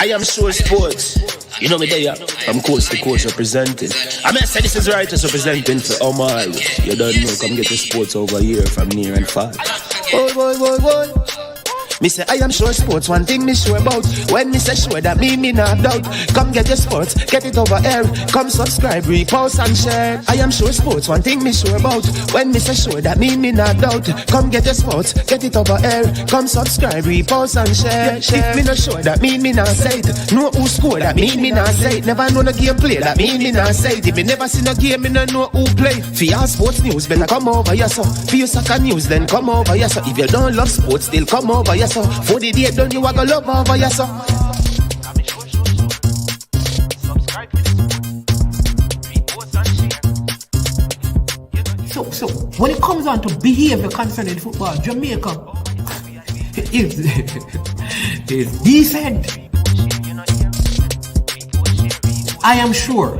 I am sure sports. You know me there, from coast to coast representing. I mean, I say this is righteous representing for Omar. You don't know, come get the sports over here from near and far. Boy. Me say I am sure sports, one thing me sure about. When me say sure, that me not doubt. Come get your sports, get it over here. Come subscribe, repost and share. I am sure sports, one thing me sure about. When me say sure, that me not doubt. Come get your sports, get it over here. Come subscribe, repost and share. If me not sure, that me not say it. Know who score, that me not say it. Never know no game play, that me not say it. If me never see no game, me no know who play. For your sports news, better come over here so. For your soccer news, then come over here so. If you don't love sports, still come over here so. For the date done, you are gonna love over here so. So when it comes on to behavior concerning football, Jamaica is decent. I am sure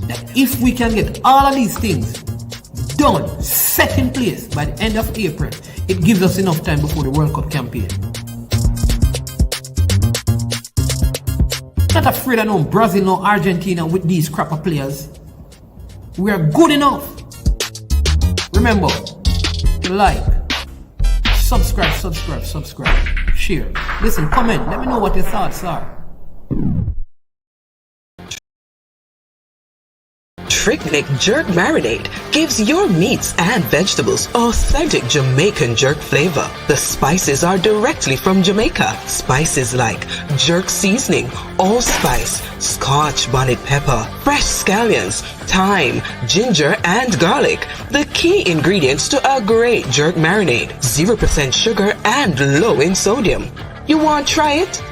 that if we can get all of these things done, set in place by the end of April, it gives us enough time before the World Cup campaign. Not afraid of no Brazil, no Argentina with these crapper players. We are good enough. Remember, like, subscribe, share. Listen, comment, let me know what your thoughts are. Trick Jerk Marinade gives your meats and vegetables authentic Jamaican jerk flavor. The spices are directly from Jamaica. Spices like jerk seasoning, allspice, Scotch bonnet pepper, fresh scallions, thyme, ginger, and garlic. The key ingredients to a great jerk marinade. 0% sugar and low in sodium. You want to try it?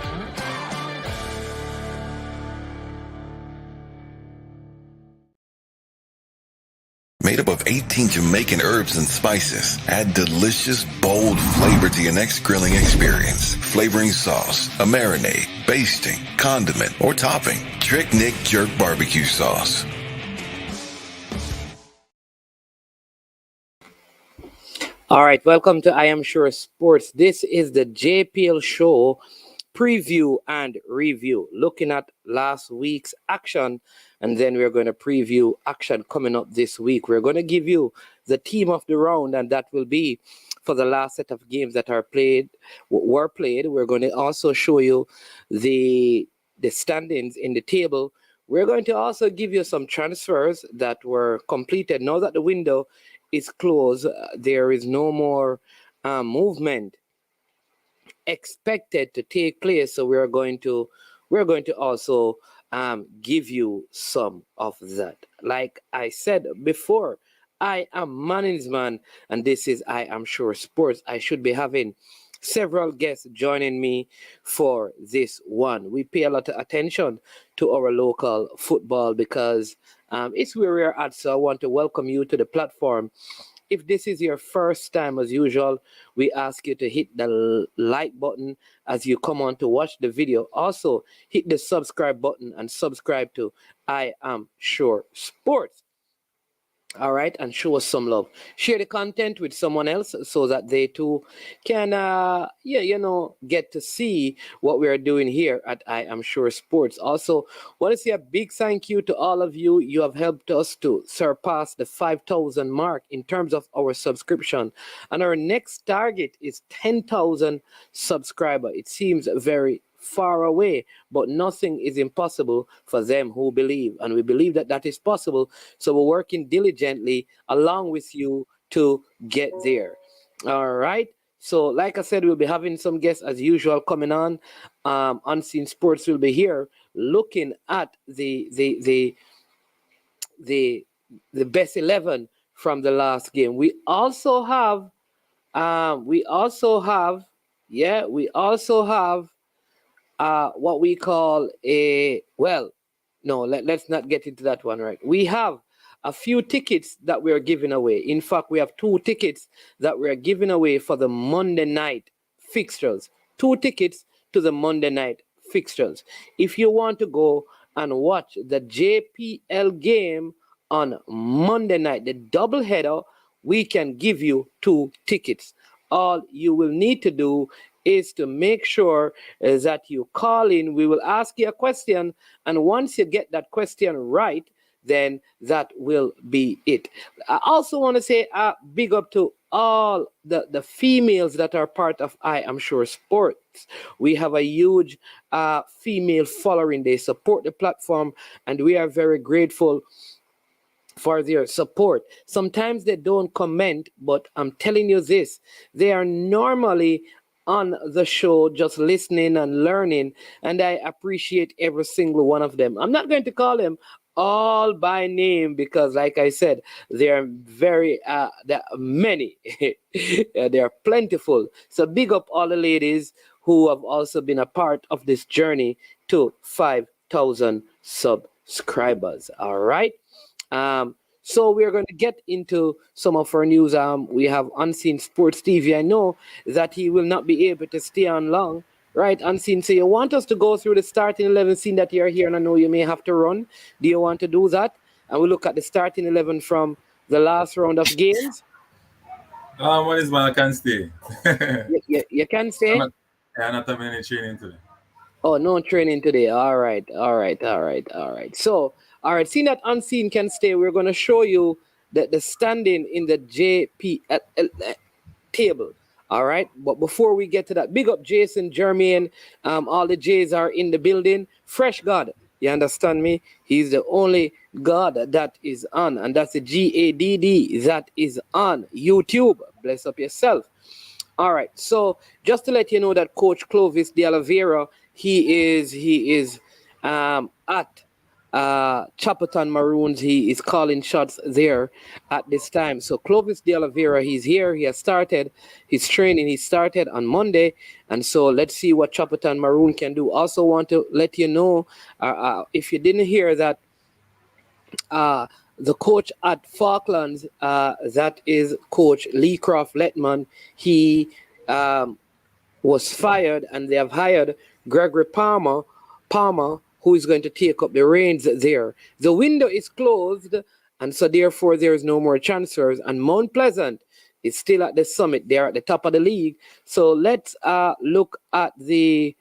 Made up of 18 Jamaican herbs and spices, add delicious, bold flavor to your next grilling experience. Flavoring sauce, a marinade, basting, condiment, or topping. Trick Nick Jerk Barbecue Sauce. All right, welcome to I Am Sure Sports. This is the JPL show preview and review, looking at last week's action, and then we're going to preview action coming up this week. We're going to give you the team of the round, and that will be for the last set of games that were played. We're going to also show you the standings in the table. We're going to also give you some transfers that were completed. Now that the window is closed, there is no more movement expected to take place, so we're going to also give you some of that. Like I said before, I am Manning's man, and this is I Am Sure Sports. I should be having several guests joining me for this one. We pay a lot of attention to our local football because it's where we're at, so I want to welcome you to the platform. If this is your first time, as usual, we ask you to hit the like button as you come on to watch the video. Also, hit the subscribe button and subscribe to I Am Sure Sports. All right, and show us some love. Share the content with someone else so that they too can, get to see what we are doing here at I Am Sure Sports. Also, want to say a big thank you to all of you. You have helped us to surpass the 5,000 mark in terms of our subscription, and our next target is 10,000 subscribers. It seems very far away, but nothing is impossible for them who believe, and we believe that that is possible, so we're working diligently along with you to get there. All right, so like I said, we'll be having some guests as usual coming on. Unseen Sports will be here looking at the best 11 from the last game. We also have what we call let's not get into that one, right? We have a few tickets that we are giving away. In fact, we have 2 tickets that we are giving away for the Monday night fixtures. 2 tickets to the Monday night fixtures. If you want to go and watch the JPL game on Monday night, the doubleheader, we can give you 2 tickets. All you will need to do is to make sure that you call in. We will ask you a question, and once you get that question right, then that will be it. I also want to say big up to all the females that are part of I Am Sure Sports. We have a huge female following. They support the platform, and we are very grateful for their support. Sometimes they don't comment, but I'm telling you this, they are normally on the show just listening and learning, and I appreciate every single one of them. I'm not going to call them all by name because, like I said, there are there are many. They are plentiful. So big up all the ladies who have also been a part of this journey to 5,000 subscribers. All right. So we're going to get into some of our news. We have Unseen Sports TV. I know that he will not be able to stay on long, right? Unseen. So you want us to go through the starting 11, seeing that you're here, and I know you may have to run. Do you want to do that? And we look at the starting 11 from the last round of games. What is man? I can stay. You can stay. I'm not having any training today. Oh, no training today. All right. So, all right, seeing that Unseen can stay, we're going to show you the standing in the JPL table. All right, but before we get to that, big up Jason, Jermaine. All the J's are in the building. Fresh God, you understand me? He's the only God that is on, and that's the GADD that is on YouTube. Bless up yourself. All right, so just to let you know that Coach Clovis de Oliveira, he is at Chapelton Maroons. He is calling shots there at this time. So Clovis de Oliveira, he's here. He has started his training. He started on Monday. And so let's see what Chapelton Maroon can do. Also want to let you know, if you didn't hear that, the coach at Faulklands, that is Coach Lee Croft Letman, he was fired, and they have hired Gregory Palmer, who is going to take up the reins there. The window is closed, and so therefore there is no more transfers. And Mount Pleasant is still at the summit. They're at the top of the league. So let's look at the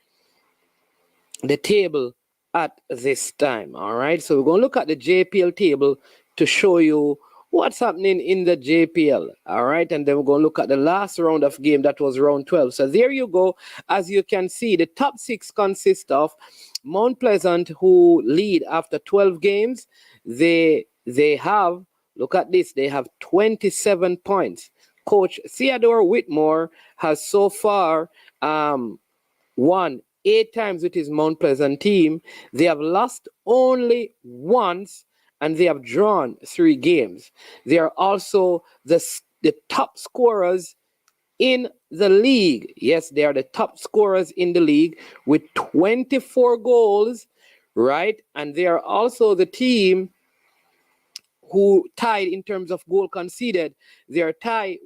table at this time. All right. So we're going to look at the JPL table to show you what's happening in the JPL. All right. And then we're going to look at the last round of game. That was round 12. So there you go. As you can see, the top 6 consist of Mount Pleasant, who lead after 12 games. They have, look at this, they have 27 points. Coach Theodore Whitmore has so far won 8 times with his Mount Pleasant team. They have lost only once, and they have drawn 3 games. They are also the top scorers in the league. Yes, they are the top scorers in the league with 24 goals, right? And they are also the team who tied in terms of goal conceded. They are tied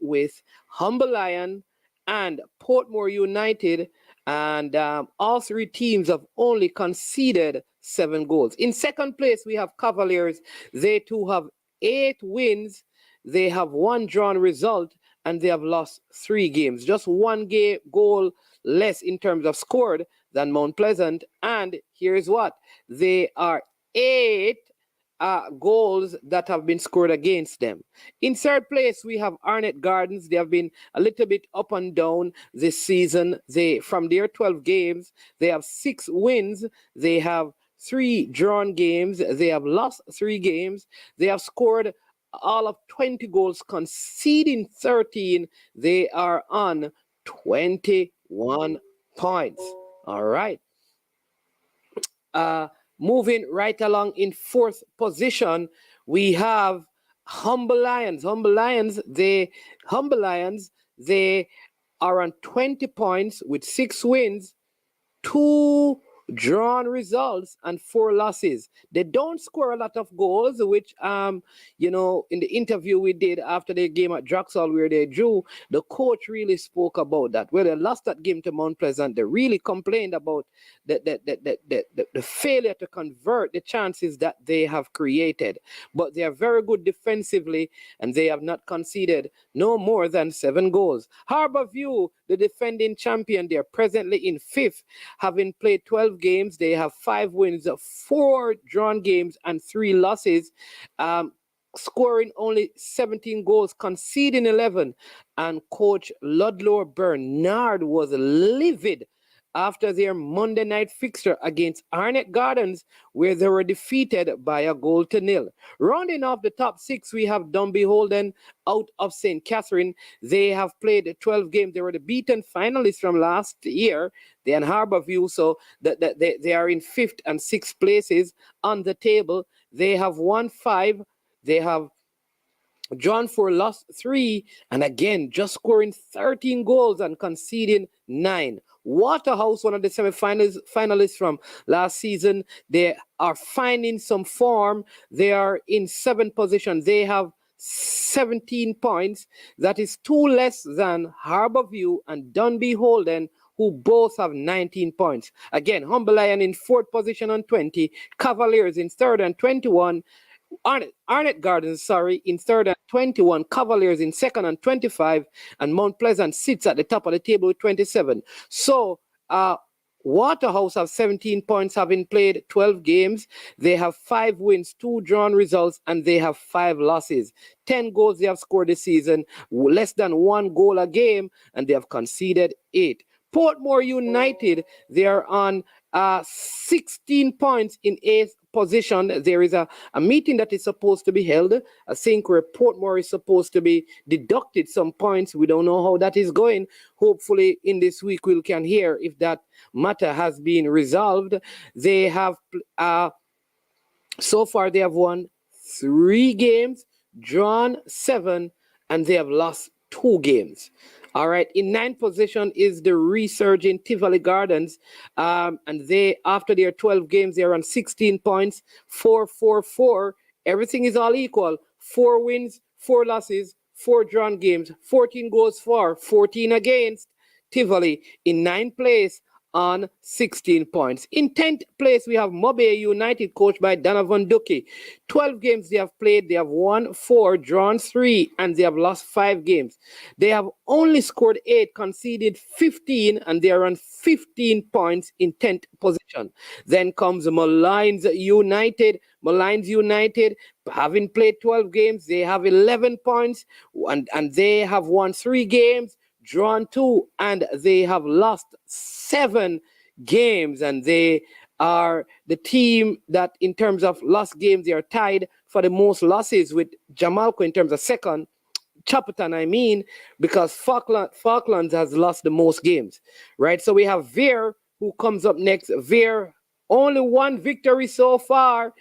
with Humble Lion and Portmore United, and all 3 teams have only conceded 7 goals. In second place, we have Cavaliers. They too have 8 wins. They have 1 drawn result, and they have lost 3 games. Just 1 goal less in terms of scored than Mount Pleasant. And here's what. They are 8 goals that have been scored against them. In third place, we have Arnett Gardens. They have been a little bit up and down this season. From their 12 games, they have 6 wins. They have 3 drawn games. They have lost 3 games. They have scored all of 20 goals, conceding 13. They are on 21 points. All right. Moving right along in 4th position, we have Humble Lions. Humble Lions, they are on 20 points with 6 wins, 2 drawn results and 4 losses. They don't score a lot of goals, which in the interview we did after the game at Draxall where they drew, the coach really spoke about that. Well, they lost that game to Mount Pleasant. They really complained about the failure to convert the chances that they have created. But they are very good defensively, and they have not conceded no more than 7 goals. Harborview, the defending champion, they are presently in 5th, having played 12 games. They have 5 wins, 4 drawn games, and 3 losses. Scoring only 17 goals, conceding 11. And coach Ludlow Bernard was livid after their Monday night fixture against Arnett Gardens, where they were defeated by a 0-0. Rounding off the top 6, we have Dunby Holden out of St. Catherine. They have played 12 games. They were the beaten finalists from last year. They and Harborview, so they are in 5th and 6th places on the table. They have won 5. They have drawn 4, lost 3, and again, just scoring 13 goals and conceding 9. Waterhouse, one of the semi-finalists from last season, they are finding some form. They are in 7th position. They have 17 points. That is 2 less than Harborview and Dunby Holden, who both have 19 points. Again, Humble Lion in 4th position on 20, Cavaliers in 3rd and 21, Arnett Gardens, in 3rd and 21, Cavaliers in 2nd and 25, and Mount Pleasant sits at the top of the table with 27. So, Waterhouse have 17 points, having played 12 games. They have 5 wins, 2 drawn results, and they have 5 losses. 10 goals they have scored this season, less than 1 goal a game, and they have conceded 8. Portmore United, they are on 16 points in 8th position. There is a meeting that is supposed to be held, I think, where Portmore is supposed to be deducted some points. We don't know how that is going. Hopefully in this week we can hear if that matter has been resolved. They have so far they have won 3 games, drawn 7, and they have lost 2 games. All right, in 9th position is the resurging Tivoli Gardens, and they, after their 12 games, they're on 16 points, 4-4-4. Everything is all equal. 4 wins, 4 losses, 4 drawn games, 14 goals for, 14 against. Tivoli in 9th place on 16 points. In 10th place, we have Mobay United, coached by Donovan Ducky. 12 games they have played. They have won 4, drawn 3, and they have lost 5 games. They have only scored 8, conceded 15, and they are on 15 points in 10th position. Then comes Malines United. Malines United, having played 12 games, they have 11 points, and they have won 3 games, drawn 2, and they have lost 7 games, and they are the team that, in terms of lost games, they are tied for the most losses with Jamalco in terms of second. Chapperton, because Faulklands has lost the most games, right? So we have Veer, who comes up next. Veer, only 1 victory so far,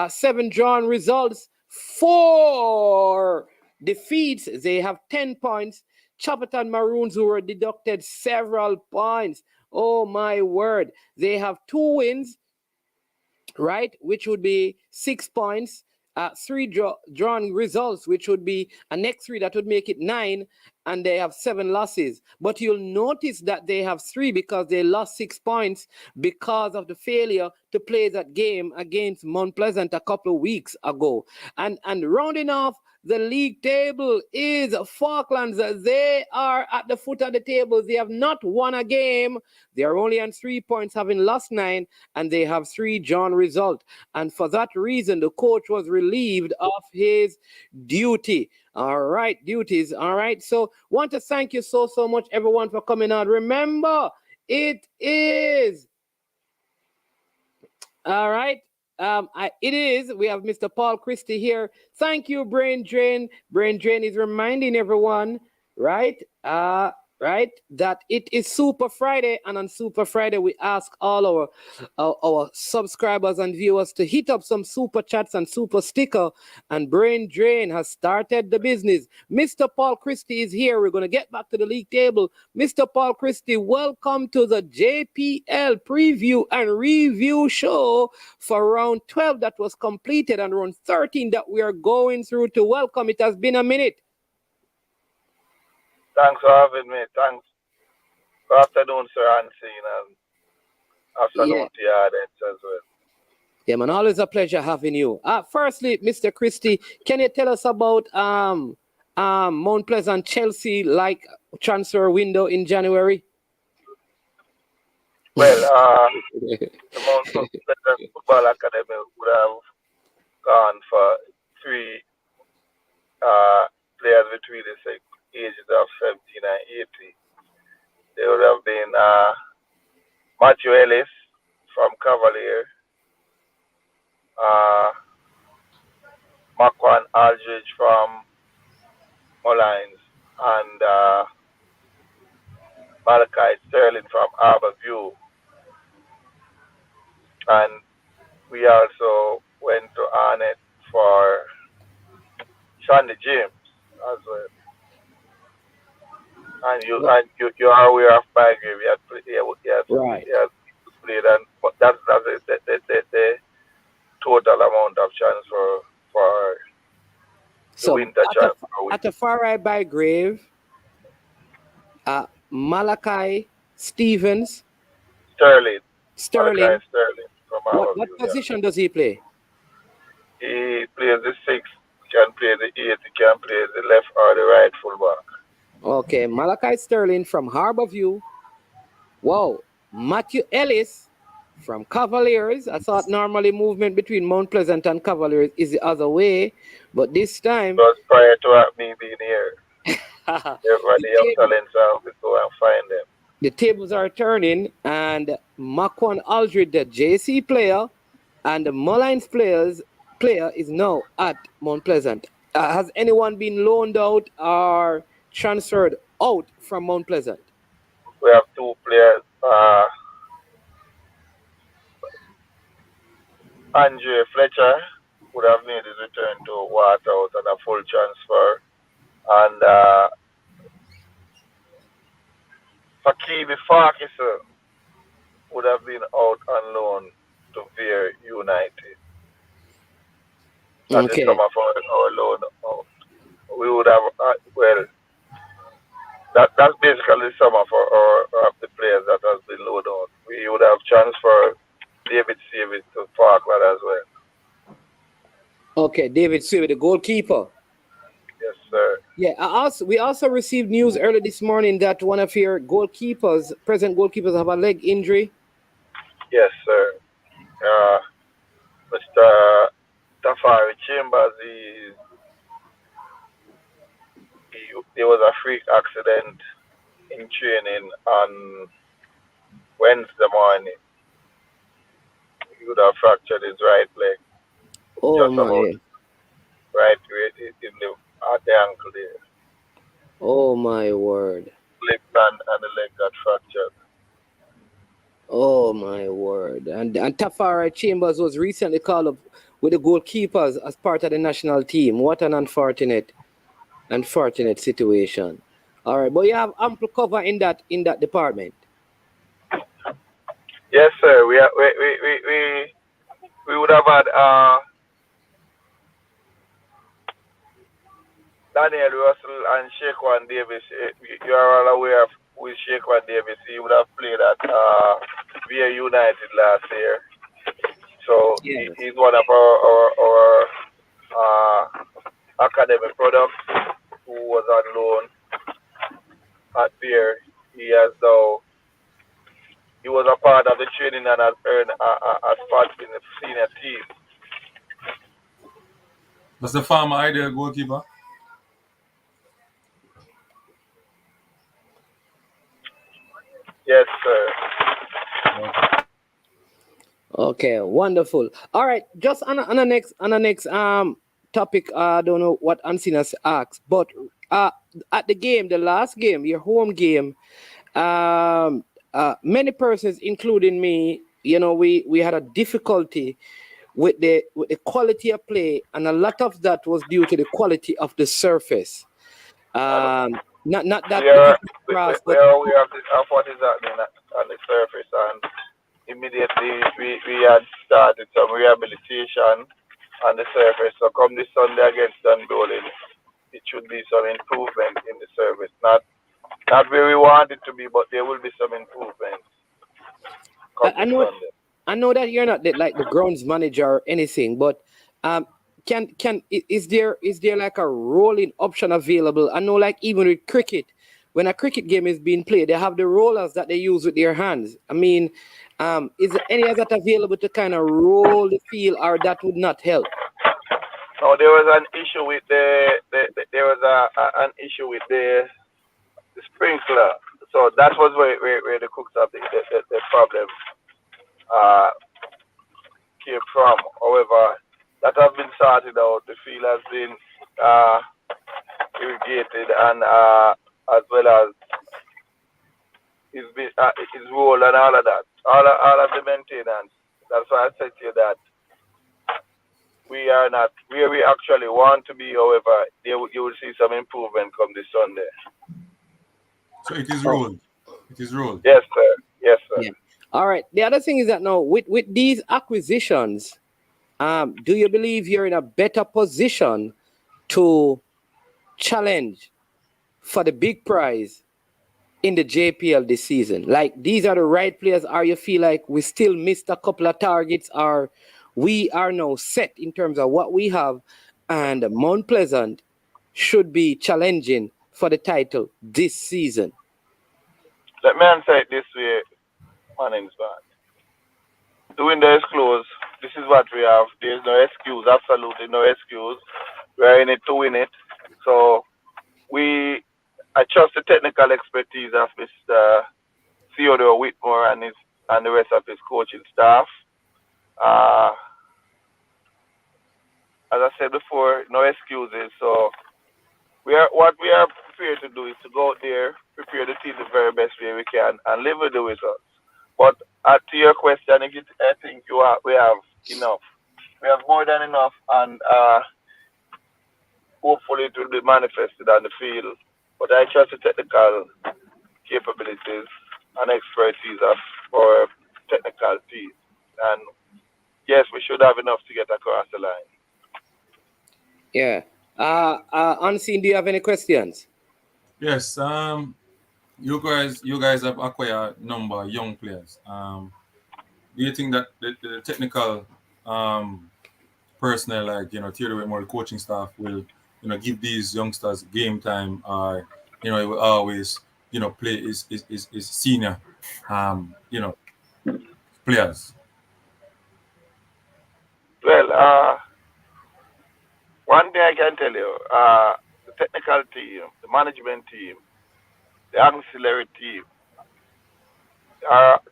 7 drawn results, 4 defeats. They have 10 points. Chapperton Maroons, who were deducted several points. Oh my word. They have 2 wins, right? Which would be 6 points. 3 drawn results, which would be a next 3, that would make it 9, and they have 7 losses. But you'll notice that they have 3 because they lost 6 points because of the failure to play that game against Mount Pleasant a couple of weeks ago. And rounding off the league table is Faulklands. They are at the foot of the table. They have not won a game. They are only on 3 points, having lost 9, and they have 3 drawn results. And for that reason, the coach was relieved of his duty. All right, duties. All right. So want to thank you so much, everyone, for coming out. Remember, it is all right. It is. We have Mr. Paul Christie here. Thank you, Brain Drain. Brain Drain is reminding everyone, right? right, that it is Super Friday, and on Super Friday we ask all our subscribers and viewers to hit up some super chats and super sticker, and Brain Drain has started the business. Mr. Paul Christie is here. We're going to get back to the league table. Mr. Paul Christie, welcome to the JPL preview and review show for round 12 that was completed and round 13 that we are going through to welcome. It has been a minute. Thanks for having me. Thanks. Good afternoon, Sir Hansen, and afternoon to your audience as well. Yeah, man, always a pleasure having you. Firstly, Mr. Christie, can you tell us about Mount Pleasant Chelsea transfer window in January? Well, the Mount Pleasant Football Academy would have gone for 3 players between the ages of 17 and 18. There would have been Matthew Ellis from Cavalier, Marquand Aldridge from Mullines, and Malachi Sterling from Harbour View. And we also went to Arnett for Shandy James as well. And you are aware of Bygrave. He has played, and but that's the total amount of transfer for the winter transfer. At the far right Bygrave, Malachi Stevens. Sterling. Malachi Sterling from what position does he play? He plays the 6, can play the 8, he can play the left or the right fullback. Okay, Malachi Sterling from Harbour View. Wow, Matthew Ellis from Cavaliers. I thought normally movement between Mount Pleasant and Cavaliers is the other way, but this time... It was prior to me being here. Everybody young talents, we go and find them. The tables are turning, and Marquand Aldridge, the JC player, and the Mullines player is now at Mount Pleasant. Has anyone been loaned out or transferred out from Mount Pleasant? We have 2 players. Andre Fletcher would have made his return to Waterhouse and a full transfer. And Fakibi Farkis would have been out on loan to Veer United. That's the sum of our loan out. We would have, that's basically the sum of the players that has been loaned out. We would have transferred David Savage to Faulklands as well. Okay, David Savage, the goalkeeper. Yes, sir. Yeah, we also received news early this morning that one of your present goalkeepers, have a leg injury. Yes, sir. Mr. Tafari Chambers, there was a freak accident in training on Wednesday morning. He would have fractured his right leg. Oh, my. Right at the ankle there. Oh, my word. Leg and the leg got fractured. Oh, my word. And Tafari Chambers was recently called up with the goalkeepers as part of the national team. What an unfortunate situation. All right, but you have ample cover in that department. Yes, sir. We would have had Daniel Russell and Shaquan Davis. You are all aware of who is Shaquan Davis. He would have played at VA United last year. So yes. He's one of our academic products who was on loan at VA. He was a part of the training and has earned a spot in the senior team. Was the former ideal goalkeeper? Yes, sir. Okay, wonderful. All right, just on the next topic. I don't know what Ancina asked, but at the game, the last game, your home game, many persons, including me, we had a difficulty with the quality of play, and a lot of that was due to the quality of the surface. Not that grass, but we have this, of what is happening on the surface, and immediately we had started some rehabilitation on the surface. So come this Sunday against Dundee, it should be some improvement in the surface. Not where we want it to be, but there will be some improvements. I know that you're not like the grounds manager or anything, but is there like a rolling option available? I know, like, even with cricket, when a cricket game is being played, they have the rollers that they use with their hands. I mean, is there any of that available to kind of roll the field, or that would not help? No, there was an issue with an issue with the sprinkler. So that was where the cooks have the problem came from. However, that has been sorted out. The field has been irrigated, and as well as it's rolled and all of that. All of the maintenance. That's why I said to you that we are not where we actually want to be. However, you will see some improvement come this Sunday. So it is rolled. It is rolled. Yes, sir. Yes, sir. Yeah. All right. The other thing is that now with these acquisitions, do you believe you're in a better position to challenge for the big prize in the JPL this season? Like, these are the right players, or you feel like we still missed a couple of targets, or we are now set in terms of what we have, and Mount Pleasant should be challenging for the title this season? Let me answer it this way, my name's bad. The window is closed. This is what we have. There's no excuse, absolutely no excuse. We're in it to win it. So I trust the technical expertise of Mr. Theodore Whitmore and the rest of his coaching staff. As I said before, no excuses. So what we are prepared to do is to go out there, prepare the team the very best way we can, and live with the results. But to your question, I think we have enough. We have more than enough, and hopefully it will be manifested on the field. But I trust the technical capabilities and expertise of our technical team. And yes, we should have enough to get across the line. Yeah. Unseen, do you have any questions? Yes. You guys have acquired a number of young players. Do you think that the technical personnel, like Theodore Whitmore, the coaching staff, will give these youngsters game time, or it will always play is senior players? Well, one thing I can tell you, the technical team, the management team, the auxiliary team,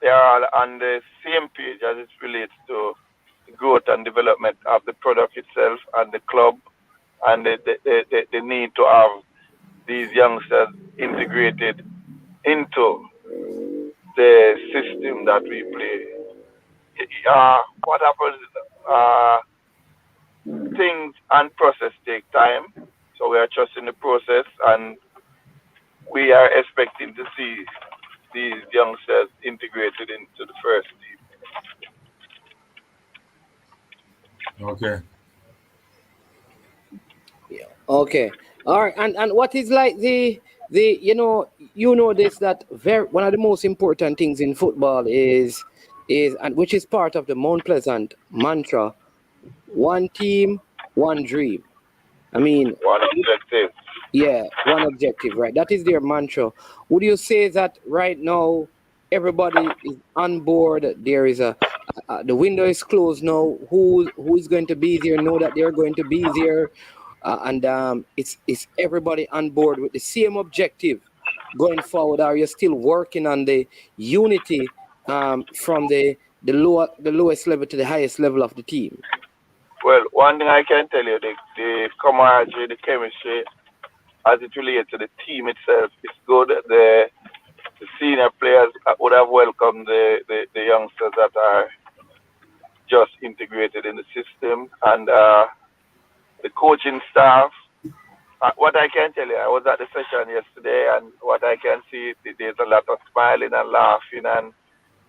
they are on the same page as it relates to the growth and development of the product itself and the club, and the need to have these youngsters integrated into the system that we play. What happens is things and process take time, so we are trusting the process, and we are expecting to see these youngsters integrated into the first team. Okay. Yeah. Okay. All right. And what is like the this, that one of the most important things in football is and which is part of the Mount Pleasant mantra: one team, one dream. I mean, one objective. Yeah, one objective, right? That is their mantra. Would you say that right now everybody is on board? There is the window is closed now. Who is going to be there? Know that they're going to be there, and it's everybody on board with the same objective going forward. Are you still working on the unity from the lowest level to the highest level of the team? Well, one thing I can tell you, the camaraderie, the chemistry, as it relates to the team itself, it's good. The senior players would have welcomed the youngsters that are just integrated in the system, and the coaching staff. What I can tell you, I was at the session yesterday, and what I can see, there's a lot of smiling and laughing, and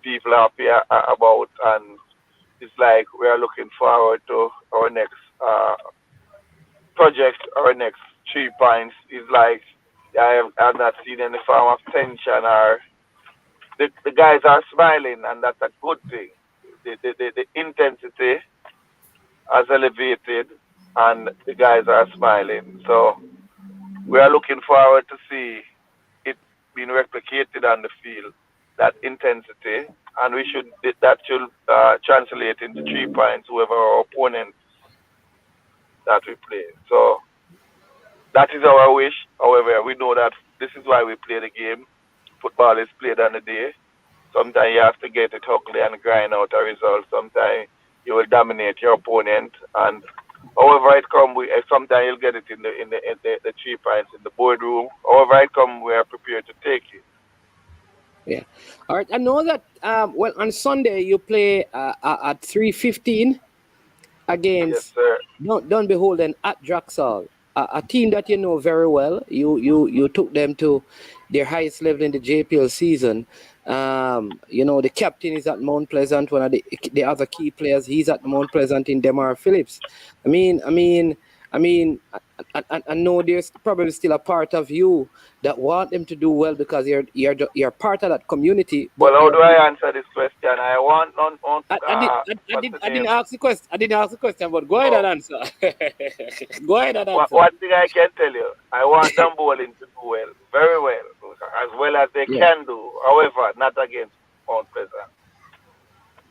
people happy about, and it's like we are looking forward to our next project, our next 3 points. Is like I've not seen any form of tension, or the guys are smiling, and that's a good thing. The intensity has elevated, and the guys are smiling. So we are looking forward to see it being replicated on the field, that intensity, and that should translate into 3 points, whoever our opponent that we play. So that is our wish. However, we know that this is why we play the game. Football is played on the day. Sometimes you have to get it ugly and grind out a result. Sometimes you will dominate your opponent, and however it comes, sometimes you'll get it in the 3 points in the boardroom. However it comes, we are prepared to take it. Yeah. All right. I know that. Well, on Sunday you play at 3:15 against Don't Beholden at Draxall, a team that you know very well. You took them to their highest level in the JPL season. You know, the captain is at Mount Pleasant. One of the other key players, he's at Mount Pleasant in Demar Phillips. I mean, I know there's probably still a part of you that want them to do well because you're part of that community. Well, how do I answer this question? I want on. I didn't ask the question. I didn't ask the question, but go ahead and answer. Go ahead and answer. One thing I can tell you, I want them bowling to do well, very well as they can do. However, not against Mount Pleasant.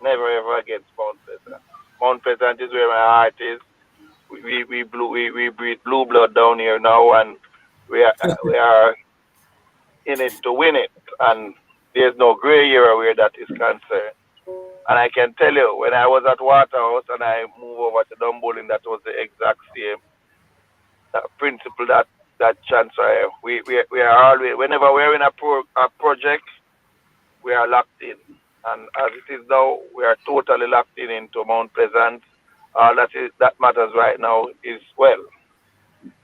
Never ever against Mount Pleasant. Mount Pleasant is where my heart is. We breathe blue blood down here now, and we are in it to win it, and there's no gray area where that is concerned. And I can tell you, when I was at Waterhouse and I moved over to Dunbowling, that was the exact same principle that transfer. We are always, whenever we're in a project, we are locked in, and as it is now, we are totally locked in into Mount Pleasant. That matters right now is, well,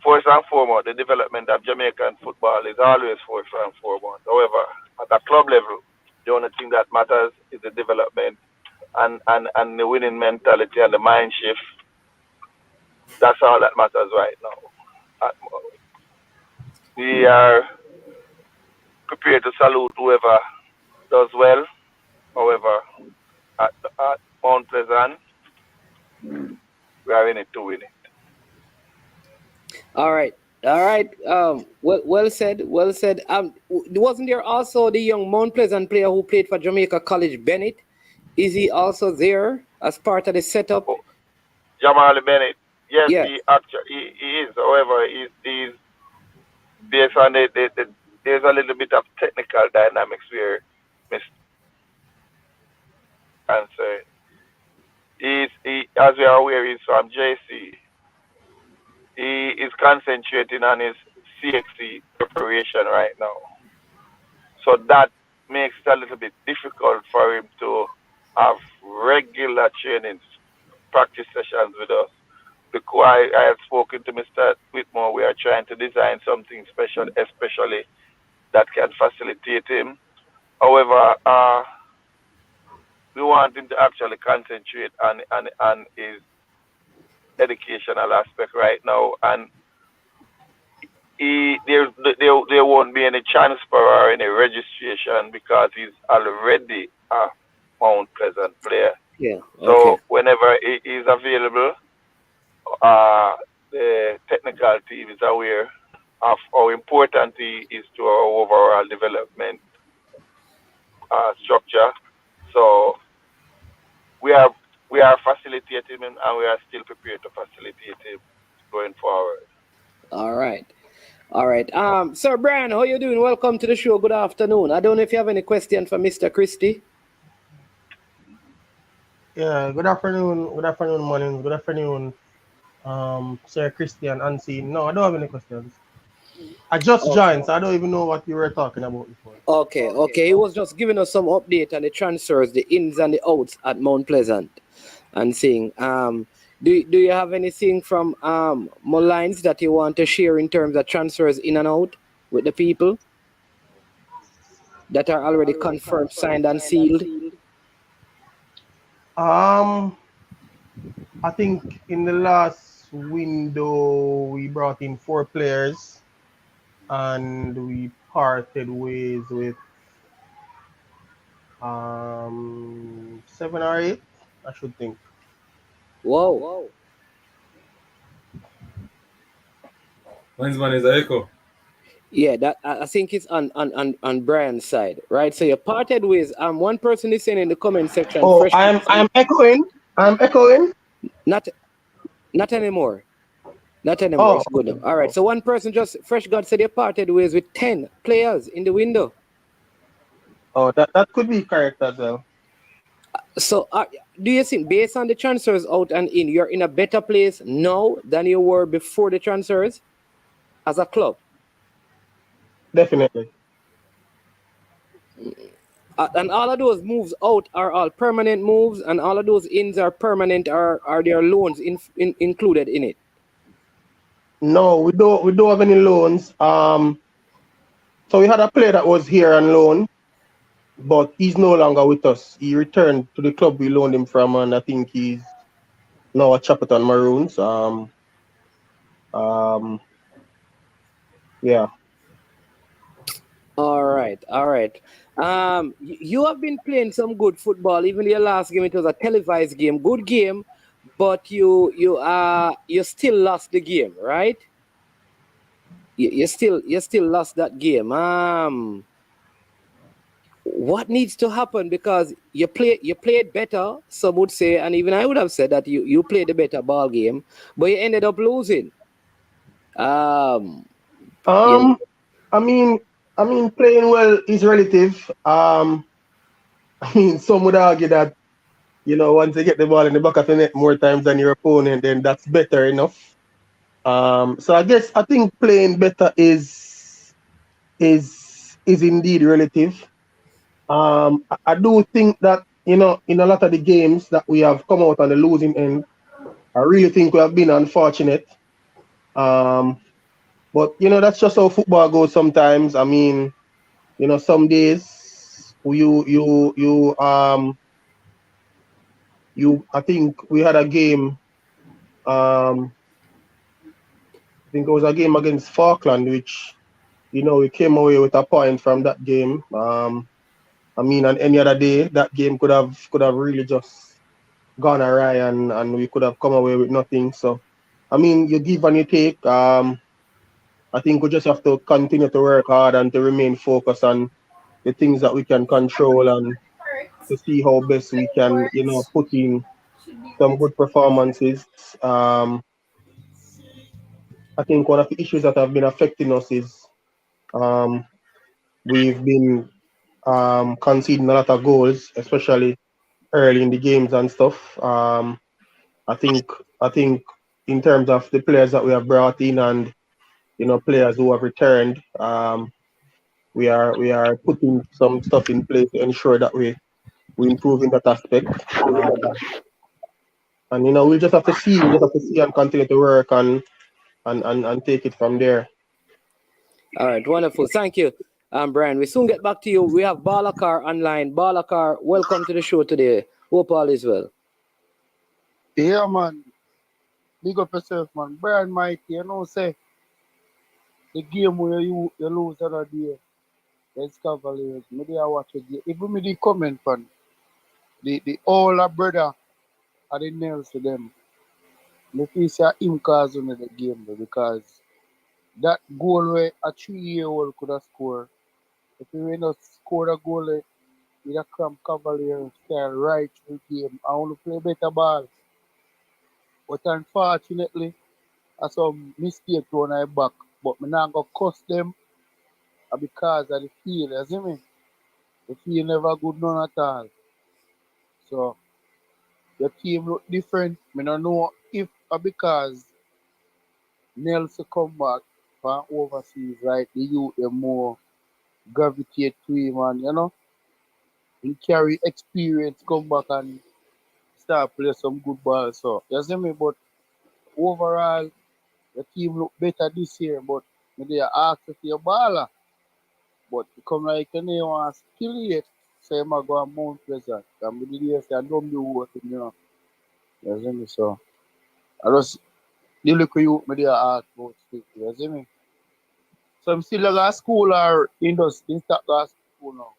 first and foremost, the development of Jamaican football is always first and foremost. However, at the club level, the only thing that matters is the development and the winning mentality and the mind shift. That's all that matters right now. We are prepared to salute whoever does well. However, at Mount Pleasant, we are in it to win it. All right. Well said. Wasn't there also the young Mount Pleasant player who played for Jamaica College, Bennett? Is he also there as part of the setup? Jamal Bennett. Yes, he is. However, he's based on there's a little bit of technical dynamics where Mr. Answer. As we are aware, he's from JC. He is concentrating on his CXC preparation right now. So that makes it a little bit difficult for him to have regular trainings, practice sessions with us. Because I have spoken to Mr. Whitmore, we are trying to design something special, especially that can facilitate him. However, we want him to actually concentrate on his educational aspect right now, and there won't be any transfer or any registration because he's already a Mount Pleasant player. Yeah. Okay. So whenever he is available, the technical team is aware of how important he is to our overall development structure. So we are facilitating him, and we are still prepared to facilitate him going forward. All right. Sir Brian, how you doing? Welcome to the show. Good afternoon. I don't know if you have any question for Mr. Christie. Yeah, good afternoon, morning, good afternoon, Sir Christie and Unseen. No, I don't have any questions. I just joined, so I don't even know what you were talking about before. Okay. He was just giving us some update on the transfers, the ins and the outs at Mount Pleasant, and saying, do you have anything from Mullines that you want to share in terms of transfers in and out with the people that are already confirmed, signed, and sealed? Um, I think in the last window we brought in 4 players, and we parted ways with 7 or 8, I should think. Wow. Linesman is a echo. Yeah, that I think it's on Brian's side, right? So you parted ways. One person is saying in the comment section, Oh, fresh. I'm echoing. I'm echoing. Not not anymore. Not anymore. Oh, It's good now. okay. All right. So one person just fresh God said they parted ways with 10 players in the window. Oh, that could be correct as well. So do you think based on the transfers out and in, you're in a better place now than you were before the transfers as a club? Definitely. And all of those moves out are all permanent moves, and all of those ins are permanent. Are there loans included in it? No, we don't have any loans. So we had a player that was here on loan, but he's no longer with us. He returned to the club we loaned him from, and I think he's now at Chapperton Maroons. Um, yeah. All right, all right. You have been playing some good football. Even your last game, it was a televised game, good game, but you still lost the game, right? You still lost that game. What needs to happen, because you played better, some would say, and even I would have said that you played a better ball game, but you ended up losing. Um, you Um, I mean, playing well is relative. I mean, some would argue that once you get the ball in the back of the net more times than your opponent, then that's better enough. So I think playing better is indeed relative. I do think that in a lot of the games that we have come out on the losing end, I really think we have been unfortunate. Um, but that's just how football goes sometimes. I mean, some days you I think we had a game. I think it was a game against Falkland, which we came away with a point from that game. I mean, on any other day, that game could have really just gone awry, and we could have come away with nothing. So, I mean, you give and you take. I think we just have to continue to work hard and to remain focused on the things that we can control, and to see how best we can, put in some good performances. I think one of the issues that have been affecting us is um, we've been conceding a lot of goals, especially early in the games and stuff. I think I think in terms of the players that we have brought in, and players who have returned, we are putting some stuff in place to ensure that we improve in that aspect. And we just have to see and continue to work and take it from there. All right, wonderful. Thank you, Brian. We soon get back to you. We have Balakar online. Balakar, welcome to the show today. Hope all is well. Yeah, man. Big up yourself, man. Brian Mighty, say the game where you lose the other day against Cavaliers. Maybe I watch it. Even me the comment, man. The older brother are the nails to them. Me feel say him cause on the game though, because that goal where a 3-year-old could have scored. If he would not score a goal with a cramp Cavalier style right through the game, I want to play better ball. But unfortunately, I some mistake on I back. But me not go cuss them because of the field, you see me? The field never good none at all. So the team look different. Me don't know if because Nelson come back from overseas, like the youth, they more gravitate to him, and he carry experience, come back and start play some good ball. So you see me, but overall the team look better this year, but they ask if you're baller. But it come like you want to kill it, so you might go on Mount Pleasant. And we did say I don't do what you see me, so I just the look you me there ask about stick, you see me. So I'm still at school or in start school now.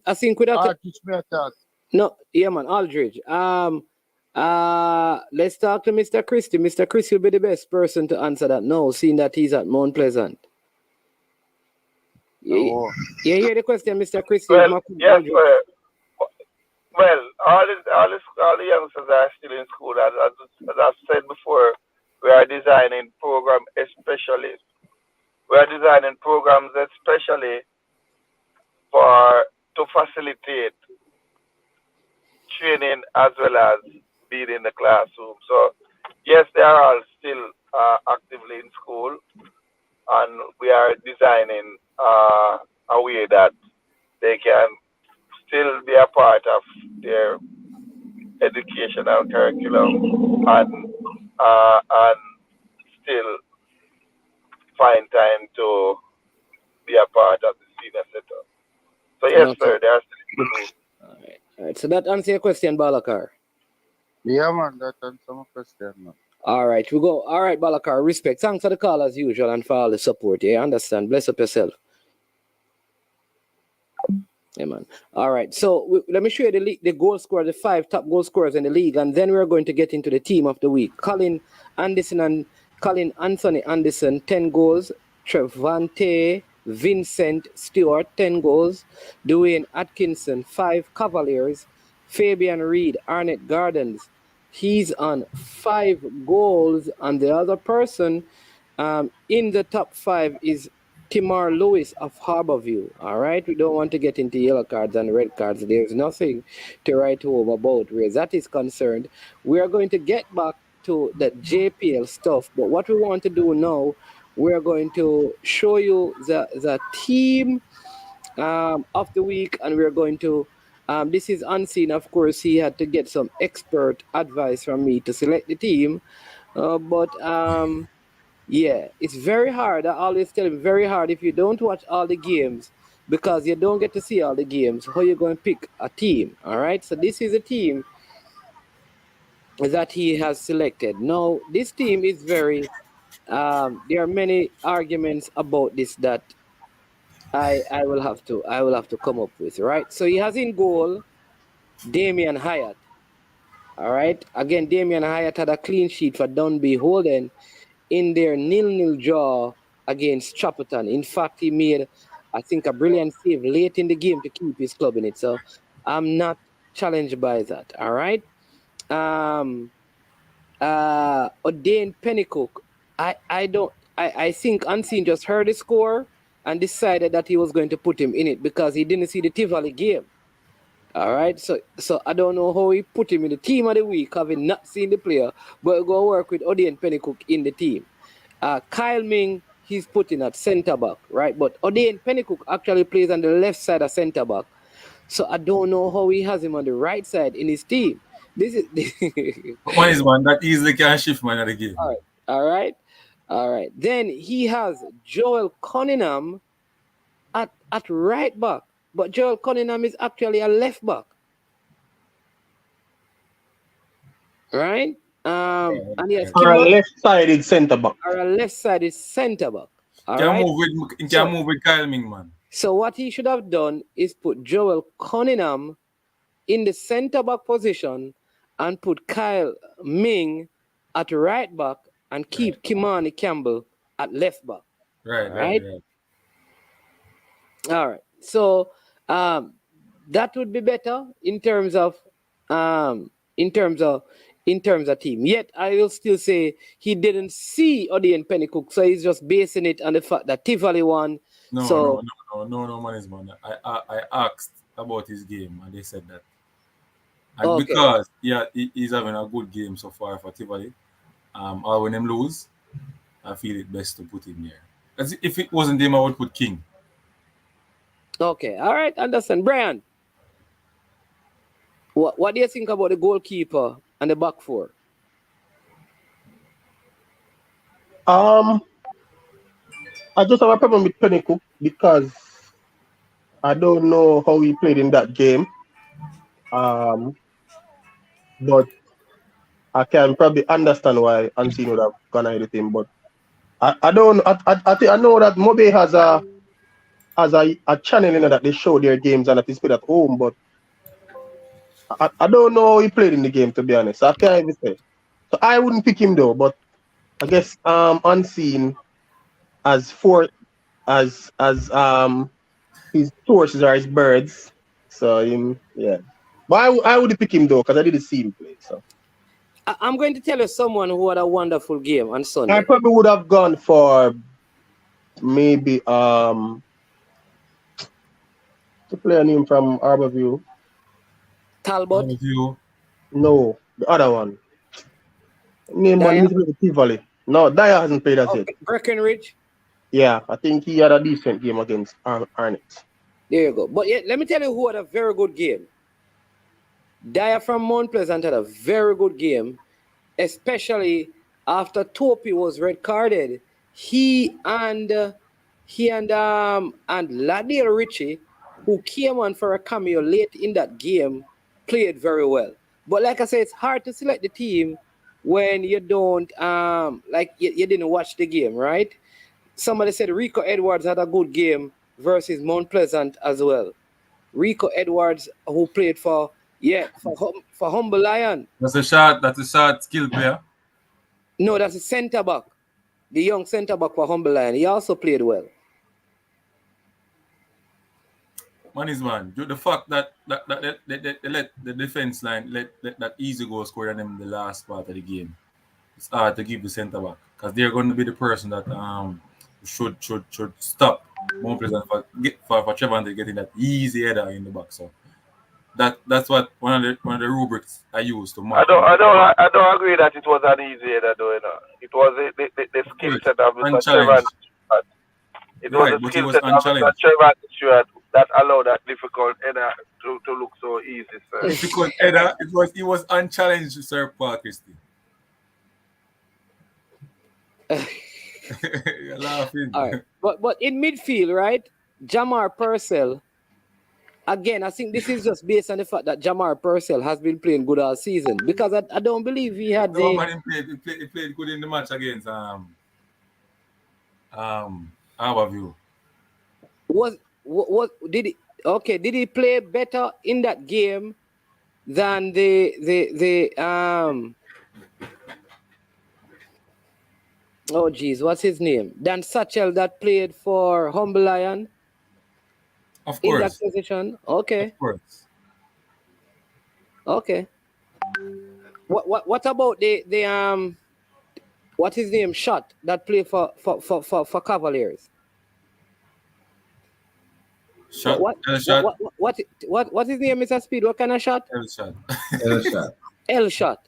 I think with that. Teach me a talk. No, yeah, man, Aldridge. Let's talk to Mr. Christie. Mr. Christie will be the best person to answer that. No, seeing that he's at Mount Pleasant. Oh. You hear the question, Mr. Christie? Well, yes, well, all the youngsters are still in school. As I've said before, we are designing programs especially. We are designing programs especially to facilitate training as well as being in the classroom. So, yes, they are all still actively in school, and we are designing a way that they can still be a part of their educational curriculum and still find time to be a part of the senior setup. So yes, sir, they are still in school. All right. So that answers your question, Balakar. Yeah, man, that answers my question, man. All right, we go. All right, Balakar, respect. Thanks for the call as usual and for all the support. Yeah, understand. Bless up yourself. Yeah, man. All right, so let me show you the goal scorer, the 5 top goal scorers in the league, and then we're going to get into the team of the week. Colin Anthony Anderson, 10 goals. Trevante Vincent Stewart, 10 goals. Dwayne Atkinson, 5 Cavaliers. Fabian Reed, Arnett Gardens, he's on 5 goals, and the other person in the top 5 is Timar Lewis of Harborview. All right, we don't want to get into yellow cards and red cards. There's nothing to write home about where that is concerned. We are going to get back to the JPL stuff, but what we want to do now, we're going to show you the team of the week, and we're going to this is unseen. Of course, he had to get some expert advice from me to select the team, but yeah, it's very hard. I always tell him, very hard if you don't watch all the games, because you don't get to see all the games. How you going to pick a team? All right, so this is a team that he has selected. Now, this team is very there are many arguments about this that I will have to come up with, right? So he has in goal Damian Hyatt. All right. Again, Damian Hyatt had a clean sheet for Dunby Holden in their 0-0 draw against Chapperton. In fact, he made, I think, a brilliant save late in the game to keep his club in it. So I'm not challenged by that. All right. O'Dane Pennycook. I think Unseen just heard the score and decided that he was going to put him in it because he didn't see the Tivoli game. All right, so I don't know how he put him in the team of the week, having not seen the player, but we're going to work with O'Dane Pennycook in the team. Kyle Ming, he's putting at centre back, right? But O'Dane Pennycook actually plays on the left side of centre back. So I don't know how he has him on the right side in his team. This is one is man that easily can shift man of the game. All right. Then he has Joel Cunningham at right back. But Joel Cunningham is actually a left back. Right? And he has or a left-sided centre back. Or a left-sided centre back. Can move with Kyle Ming, man. So what he should have done is put Joel Cunningham in the centre back position and put Kyle Ming at right back and keep Kimani Campbell at left back. Right. All right. So that would be better in terms of team. Yet I will still say he didn't see O'Dane Pennycook, so he's just basing it on the fact that Tivoli won. No, man. I asked about his game and they said that. And because he's having a good game so far for Tivoli, or when him lose, I feel it best to put him there. As if it wasn't him, I would put King. Okay, all right, understand. Brian, what do you think about the goalkeeper and the back four? I just have a problem with Penny Cook because I don't know how he played in that game. But I can probably understand why Unseen would have gone ahead with him. But I don't. I think I know that Mobe has a channel that they show their games and that is played at home. But I don't know how he played in the game, to be honest. I can't even say. So I wouldn't pick him though. But I guess Unseen as his torches are his birds. So yeah. But I would pick him though because I didn't see him play. So I'm going to tell you someone who had a wonderful game on Sunday. I probably would have gone for maybe the player name from Harborview. Talbot? Harborview. No, the other one. Name one is Tivoli. No, Dyer hasn't played as yet. Breckenridge? Yeah, I think he had a decent game against Arnett. There you go. But yeah, let me tell you who had a very good game. Dyer from Mount Pleasant had a very good game, especially after Topi was red carded. He and Ladiel Ritchie, who came on for a cameo late in that game, played very well. But like I said, it's hard to select the team when you don't you didn't watch the game, right? Somebody said Rico Edwards had a good game versus Mount Pleasant as well. Rico Edwards, who played for Humble Lion. That's a short skill player. No, that's a centre back. The young centre back for Humble Lion. He also played well. Man, the fact that they let the defense line let that easy goal score on them in the last part of the game. It's hard to give the centre back because they're going to be the person that should stop Mount Pleasant for Trevante getting that easy header in the back. So that's what one of the rubrics I use to mark. I don't agree that it was an easy header though. You know. It was the skill set of Mr. Trevante. It was the skill set of Mr. Trevante that allowed that difficult header to look so easy, sir. Difficult header. It was unchallenged, Sir Paul Christie. You're laughing. All right. But in midfield, right? Jamar Purcell. Again, I think this is just based on the fact that Jamar Purcell has been playing good all season. Because I don't believe he had he played good in the match against Harborview. Did he play better in that game than the oh geez, what's his name? Dan Satchel that played for Humble Lion? Of course. In that position? Okay. Of course. Okay. What about the what's his name? Shot that played for Cavaliers? Shot. What his name, Mr. Speed? What kind of shot? L shot.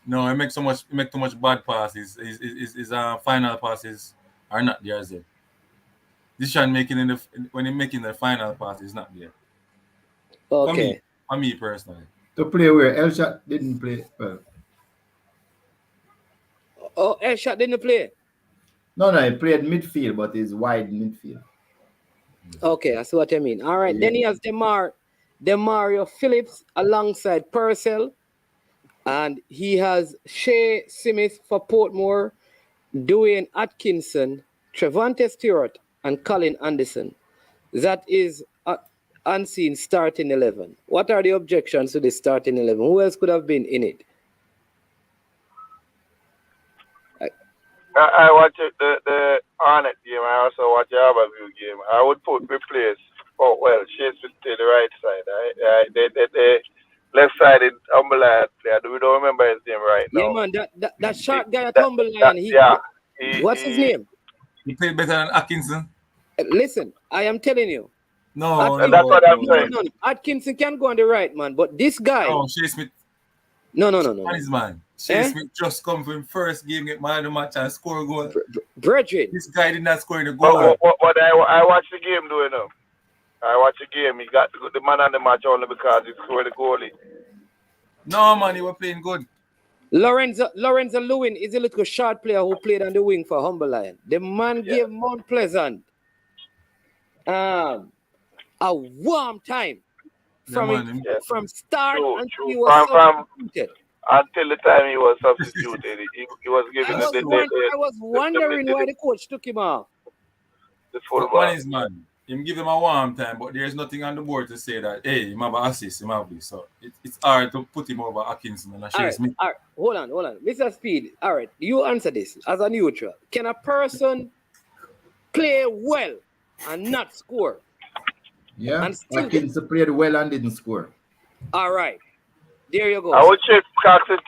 No, he make too much bad passes. His final passes are not there as yet. This shot when he making the final pass is not there. Okay. For me personally. To play where Elshot didn't play well. Oh, Elshot didn't play? No, he played midfield, but he's wide midfield. Okay, I see what you mean. All right, yeah. Then he has Demario Phillips alongside Purcell. And he has Shea Smith for Portmore, Dwayne Atkinson, Trevante Stewart, and Colin Anderson. That is Unseen starting 11. What are the objections to the starting 11? Who else could have been in it? I watched the Arnett game. I also watched the Harborview game. I would replace. Oh well, Shea Smith to the right side. The left side in Humble Lion player. We don't remember his name right now. Yeah, man. That short guy at Humble Lion. What's his name? He played better than Atkinson. Listen, I am telling you. No, that's what I'm saying. No. Atkinson can go on the right, man. But this guy. Oh, Shea Smith. No. Man. Shea Smith just come from first game, get man of the match and score a goal. Brethren. This guy did not score in the goal. But I watched the game doing now. I watched the game. He got the man on the match only because he scored the goalie. No, man, he was playing good. Lorenzo Lewin is a little short player who played on the wing for Humble Lion. The man gave Mount Pleasant a warm time from start until he was substituted. Until the time he was substituted, he was given I was wondering why the coach took him off. The fullback. Man, him give him a warm time, but there's nothing on the board to say that, hey, him have an assist, him have this. So it's hard to put him over Atkinson and Shea Smith. All right, hold on. Mr. Speed, all right, you answer this as a neutral. Can a person play well and not score? Yeah, Atkinson played well and didn't score. All right, there you go. I would shift Atkins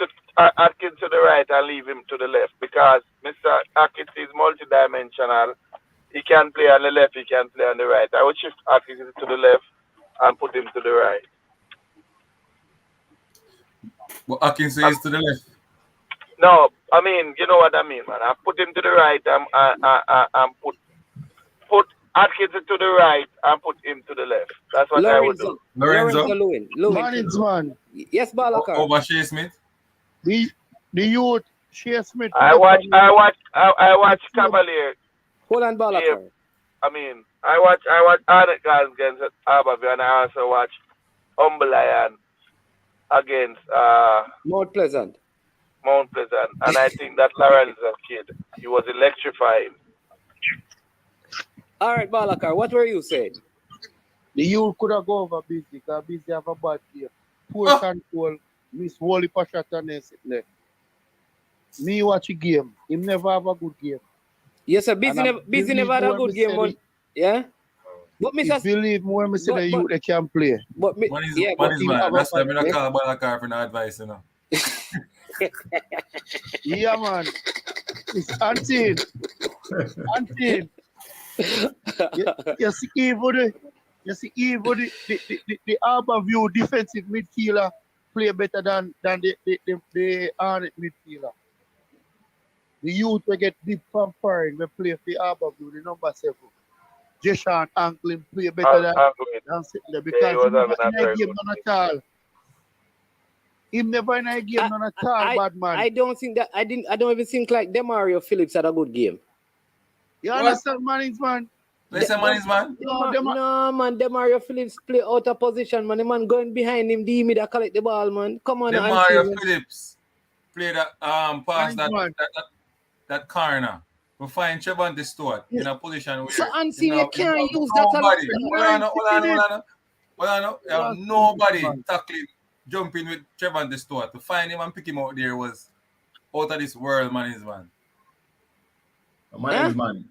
to the right and leave him to the left because Mr. Atkins is multidimensional. He can play on the left, he can play on the right. I would shift Atkins to the left and put him to the right. But Atkinson is to the left. No, I mean, you know what I mean, man. I put him to the right and put Atkins to the right and put him to the left. That's what I would do. Lorenzo Lewin. Man. Yes, Balakar. Over Shea Smith. The youth Shea Smith. I watch Cavalier. Hold on, Balakar. I mean, I watch Arnett guys against Aberville, and I also watch Humble Lion against Mount Pleasant. And I think that Lorenzo kid, he was electrifying. All right, Balakar, what were you saying? The youth could have gone over Busy because Busy have a bad game. Poor control, miss Wally Pashat and there. Me watch a game. He never have a good game. Yes, sir. Busy never had a good game, but yeah. But Mr. Believe more, me say the youth they can play. But man, that's why I don't call Balakar for no advice, you know. Yeah, man. It's Antin. You see even the Aberville defensive midfielder play better than the Arnett midfielder. The youth will get deep comparing. We play for Aberville, the number 7. Jeshan Anklin play better than Sittler because he never in a game none at all. He never in a game none at all, bad man. I don't even think like Demario Phillips had a good game. You understand, man? Listen, man. No, man. Demario Phillips play out of position, man. The man going behind him, D that collect the ball, man. Come on, Demario Phillips play that pass that corner. We find Trevante Stewart in a position where so you can't use that. Hold on. Nobody tackling, jumping with Trevante Stewart. To find him and pick him out there was out of this world, man. Man,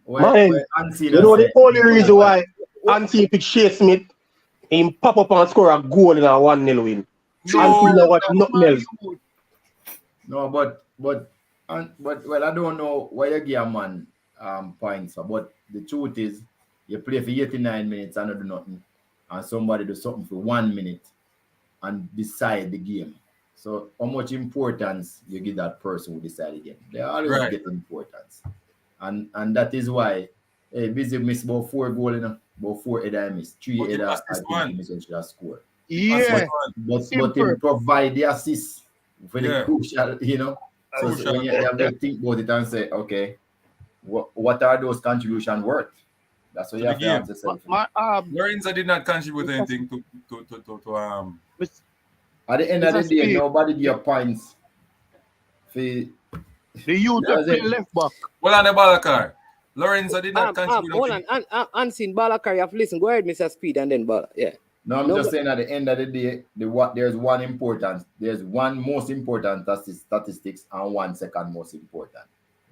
you know the only reason why Anthony picked Shea Smith, him pop up and score a goal in a 1-0 win. Anthony know what nothing else. No, but well, I don't know why you give a man points for, but the truth is you play for 89 minutes and not do nothing, and somebody do something for 1 minute and decide the game. So how much importance you give that person who decide the game? They always get importance. And that is why Busy missed about 4 goals, about 4 header I missed. 3 header I think he should have scored. Yeah. But he provide the assist for the crucial, So when you have to think about it and say, okay, what are those contributions worth? That's what you have to ask yourself. Lorenzo did not contribute anything to At the end of the day, nobody give points for the youth play left back. Well, on the Balakar, Lorenzo did not contribute. Hold on, unseen Balakar, you have to listen. Go ahead, Mr. Speed, and then Balakar. Yeah. No, I'm just saying at the end of the day, there's one important. There's one most important statistics and one second most important.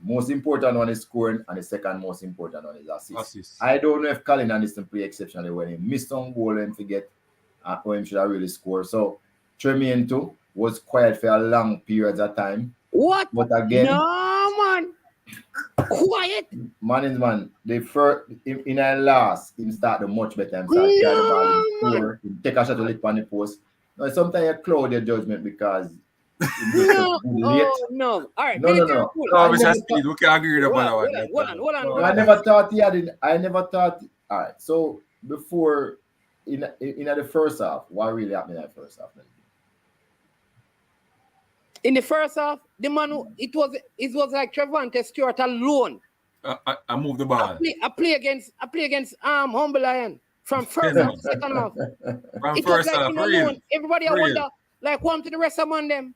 Most important one is scoring, and the second most important one is assist. I don't know if Colin Anderson play exceptionally when he missed some goal and forget when he should have really scored. So Tremaine too was quiet for a long period of time. What? But again, no man, quiet. Man, the first in a last, he started much better. He take a shot to lick on the post. Now sometimes you cloud your judgment because No, oh no. All right, No. military cool. Clovis and Speed, we can agree Hold upon on, that hold one. on. No, I never thought he had it. I never thought. All right. So before in the first half, what really happened in the first half? In the first half, the man it was like Trevante Stewart alone. I moved the ball. I play against Humble Lion from first half to second half. From It was first like half, him real. alone. Everybody I Real. wonder like what to the rest of them.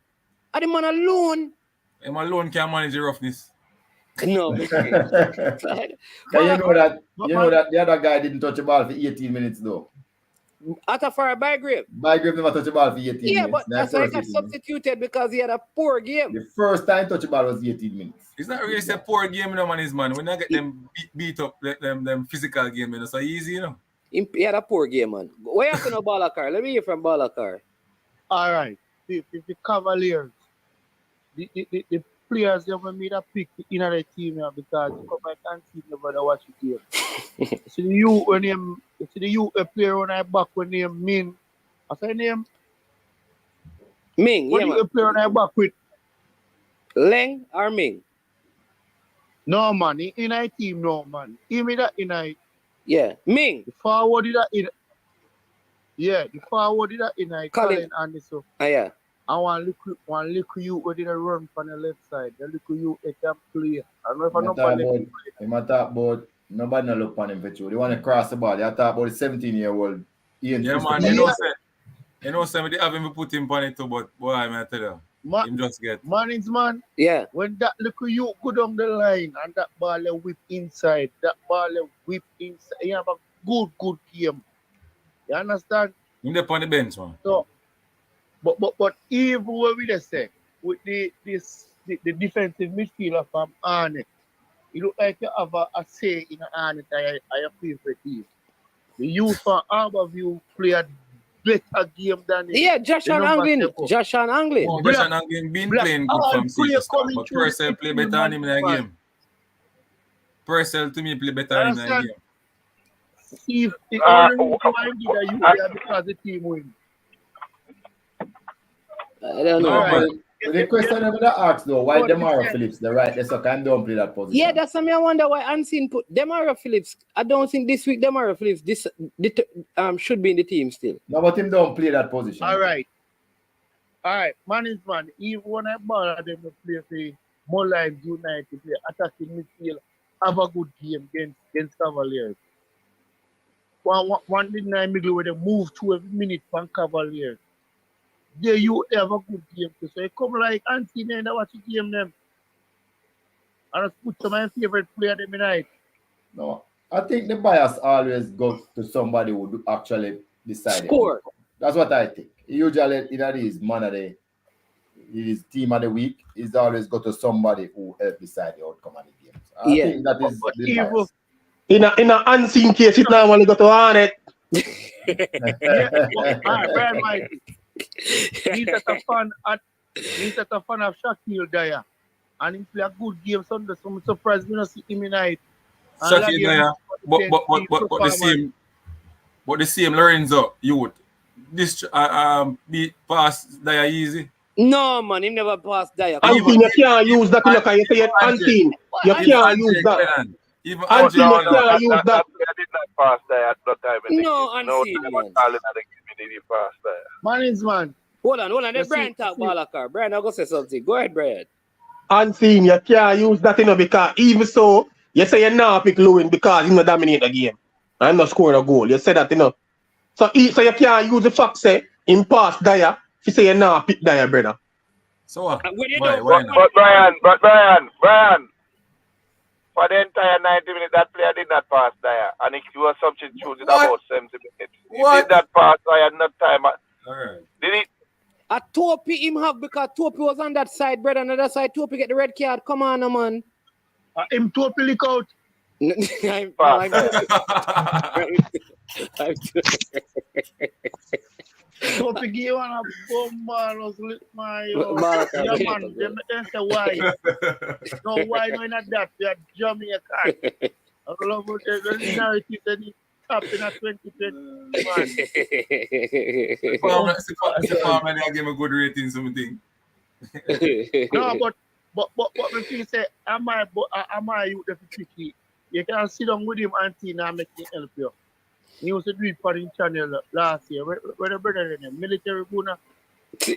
And the man alone. Him alone can manage the roughness. No. You know that the other guy didn't touch the ball for 18 minutes though. After for a Bygrave. Bygrave never touched the ball for 18 minutes. Yeah, but that's why he got substituted because he had a poor game. The first time touch the ball was 18 minutes. It's not really a poor game, no man, is man. When I get them beat up, them physical game, it's so easy, you know. He had a poor game, man. What happened to Balakar? Let me hear from Balakar. All right. The Cavaliers, the players they have made a pick in the team here because you come back and see nobody watch the game. See the youth player when I back when name Ming. I say name Ming. What yeah, do you play when I back with? Leng or Ming? No man, in a team, no man. Even that in a Ming. The forward is that in the forward is that in a Colin and so. Yeah. I want look you who did a run from the left side. They look you a can play. I don't know if I know about talk about nobody no look on him for you. They want to cross the ball. They talk about the 17-year-old. Yeah, man, you know, somebody have him put him on it too, but boy, I tell you, him just get. Man. Yeah. When that look you go down the line and that ball whip inside, you have a good game. You understand? Him there on the bench, man. So, but even what we just say with the defensive midfielder from Arnett, it look like you have a say in Arnett. I your favorite team. The youth from Harborview played better game than Josh and Anglin. Josh and Anglin been playing good from season start, but Purcell play better than him in that game. Purcell to me play better than him in that game. If the only reason why you because the team win. I don't know. Right. But the question I'm going to ask though, why Demario Phillips, the right, the second don't play that position? Yeah, that's something I wonder why Unseen put Demario Phillips. I don't think this week Demario Phillips should be in the team still. No, but him don't play that position. All right, man is man. Even when I ball them to play for Mullines United, play attacking midfield, have a good game against Cavaliers. One didn't I middle with a move to every minute from Cavaliers. There you have a good game too. So you come like Auntie and watch the game them. I just put some of my favorite player them tonight. No, I think the bias always goes to somebody who do actually decide. Score. That's what I think. Usually, his man of his team of the week is always go to somebody who help decide the outcome of the game. So I think that is the bias. In an unseen case, it now want to go to Arnett. Brian Mike. He's at a fan of Shaquille Dyer. And he play a good game Sunday, so I'm surprised we don't see him tonight. Shaquille Dyer, but the same Lorenzo youth. This beat pass Dyer easy. No man, he never passed Dyer. Unseen, you can't use that. Look, you say it unseen. You can't use that. Even Unseen, you can't use that. I did not pass there at that time. No, Unseen, man. Man is man. Hold on. Let Brian talk Balakar. Brian, I'll go say something. Go ahead, Brian. Unseen, you can't use that, because even so, you say you're not pick Lewin because he not dominate the game. I'm not scoring a goal. You say that, So you can't use the fact say him pass Dyer. You say you're not pick Dyer, brother. So what? But Brian. For the entire 90 minutes, that player did not pass Dyer. And he was substituted about 70 minutes. He did that pass Dyer, not time. Alright. Did he? A Topi him have because Topi was on that side, brother. On the other side, Topi get the red card. Come on, man. Him Topi lick out. Topi give one a bomb ball, lick my man. Them say why? No, why no in that? We are Jamaican. I love the narrative that he tapped in a 2020. The farmer give a good rating, something. No, but me feel say, am I you the tricky? You can sit down with him and see now make him help you. He used to do it for the channel last year. Where the brother in the military guna?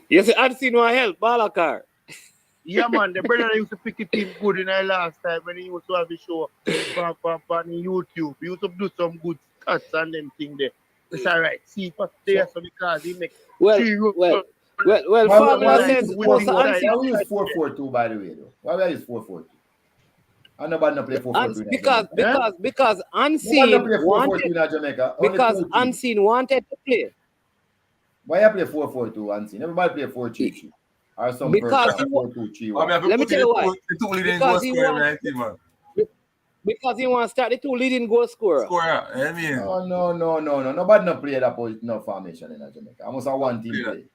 You see, I've seen one help, Balakar. Yeah, man, the brother used to pick it in good in the last time when he used to have a show on YouTube. He used to do some good cuts and them thing there. It's all right. See, for there, so because he make Well, Faulklands says, why we use 4-4-2 by the way though? Why we use 4-4-2? I nobody not play 4-4-2 because Unseen wanted Jamaica. because Unseen wanted to play. Why you play 4-4-2 Unseen? Everybody play 4-3-3. Or some Because person 4-2-3-1. let me tell you why. Because he wants to start the two leading goal scorer. I mean. No. Nobody not play that no formation in Jamaica. Almost a one team play.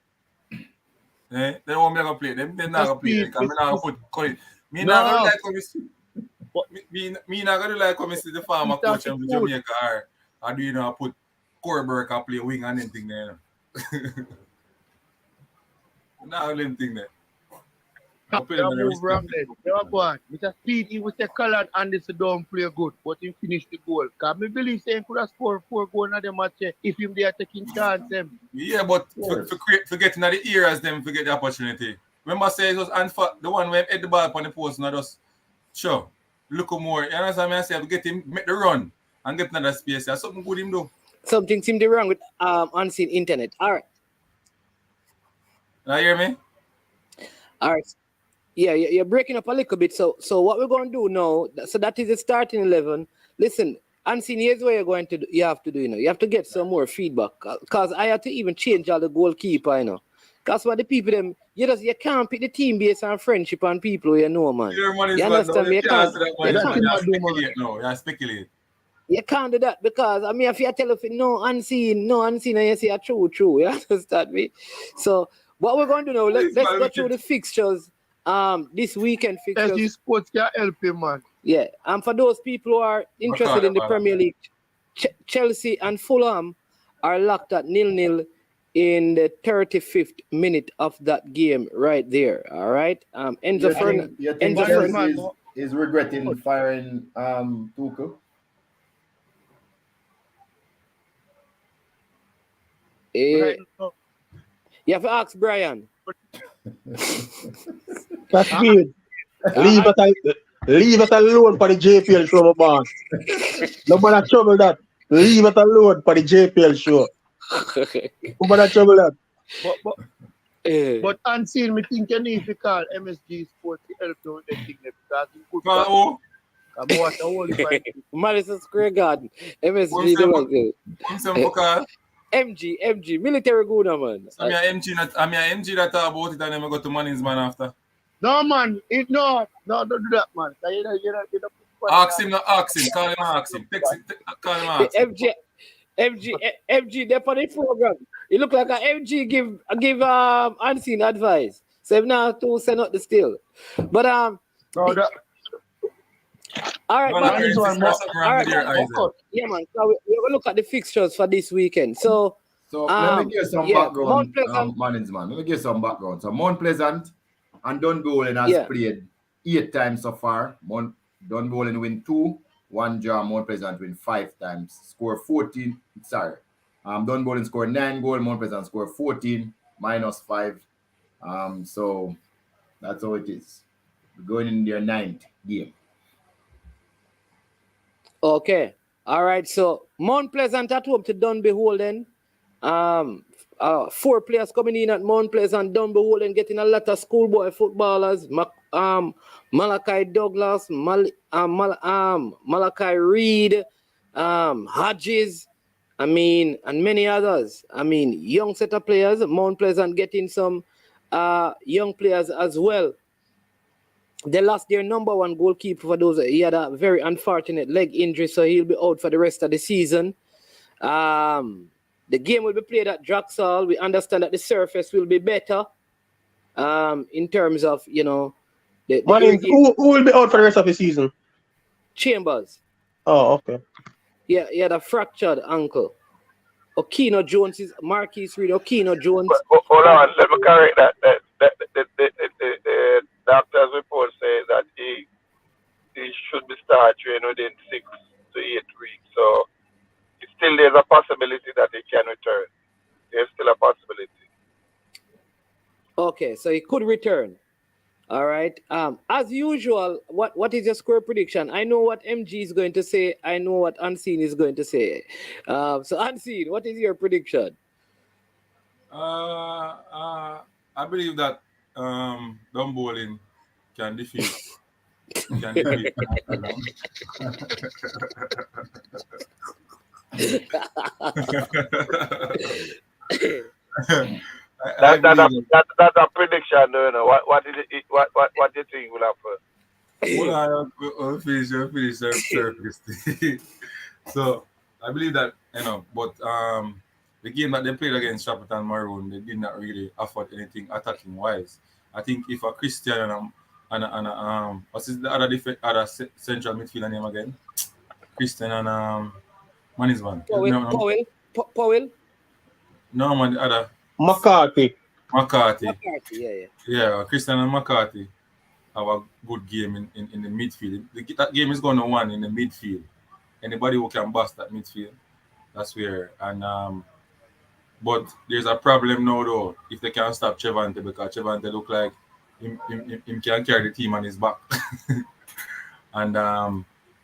They won't be able to play. They're not going to play. Because I'm not going to put it. Me not going to like come me not going to like come see the farmer coach in Jamaica or do you know put Corberg and play wing and anything there. Now let him think that. Move wrong then. No, go on. Mr. Speed, he was a color and this don't play good, but he finished the goal. Because I believe he could have scored 4 goals in the match if him they are taking chance. Yeah, but for getting at the ears, them forget the opportunity. Remember, say it was the one where he hit the ball upon the post, not just sure. Look more. You understand what I say? To get him, make the run and get another space. There's something good him do. Something seemed to be wrong with Unseen internet. All right. You hear me? All right. Yeah, you're breaking up a little bit. So what we're going to do now, so that is the starting 11. Listen, Unseen, here's what you have to do, you know. You have to get some more feedback. Because I had to even change all the goalkeeper, you know. Because what the people, them, you can't pick the team based on friendship and people you know, man. You understand me? You can't speculate. You can't do that because, I mean, if you tell you no unseen, and you say true. You understand me? So, what we're going to do now, let's go through the fixtures. This weekend fixtures. SG Sports can help him, man. Yeah, and for those people who are interested in the Premier League, Chelsea and Fulham are locked at 0-0 in the 35th minute of that game right there. All right. Enzo Fernandez is regretting firing Tuchel. You have to ask Brian. That's good. Leave it alone for the JPL show, man. No matter trouble that. Leave it alone for the JPL show. No matter trouble that. But Unseen, me think you need to call MSG Sports to help you with the thing because he could I'm watching all the Madison Square Garden. MSG. MG, military good, man. I'm your MG that talk about it and then I go to Manny's man after. No, man. No, don't do that, man. Ask him, call him. Text him. MG, they're for the program. It look like a MG give Unseen advice. So if not to send out the steal. But all right, yeah, man. So we look at the fixtures for this weekend. So let me give some background, management. Let me give some background. So Mount Pleasant and Dunbolen has played 8 times so far. Dunbolen win 2, 1 draw. Mount Pleasant win 5 times. Score 14. Dunbolen scored 9 goals. Mount Pleasant scored 14 minus 5. So that's how it is. We're going in their 9th game. Okay. All right. So Mount Pleasant at home to Dunbeholden. 4 players coming in at Mount Pleasant, Dunbeholden getting a lot of schoolboy footballers. Malachi Douglas, Malachi Reed, Hodges, and many others. Young set of players. Mount Pleasant getting some young players as well. They lost their number 1 goalkeeper for those. He had a very unfortunate leg injury, so he'll be out for the rest of the season. The game will be played at Draxall. We understand that the surface will be better in terms of, who will be out for the rest of the season? Chambers. Oh, okay. Yeah, he had a fractured ankle. Okino Jones is Marquis Reed. Okino Jones. Hold on, let me correct that. the doctor's report says that he should be start training within 6 to 8 weeks. So still there's a possibility that he can return. There's still a possibility. Okay, so he could return. All right. As usual, what is your score prediction? I know what MG is going to say. I know what Unseen is going to say. So Unseen, what is your prediction? I believe that Dumb Bowling can defeat. That's a prediction, you know. What do you think will happen? Well, I'll finish surface. So I believe that, but the game that they played against Shepparton Maroon, they did not really afford anything attacking wise. I think if a Christian and what's the other central midfielder name again? Christian and Manisman. Powell? No man, the other McCarthy, yeah. Christian and McCarthy have a good game in the midfield. That game is going to win in the midfield. Anybody who can bust that midfield, that's where. And but there's a problem now though. If they can't stop Chevante, because Chevante look like him can carry the team on his back, and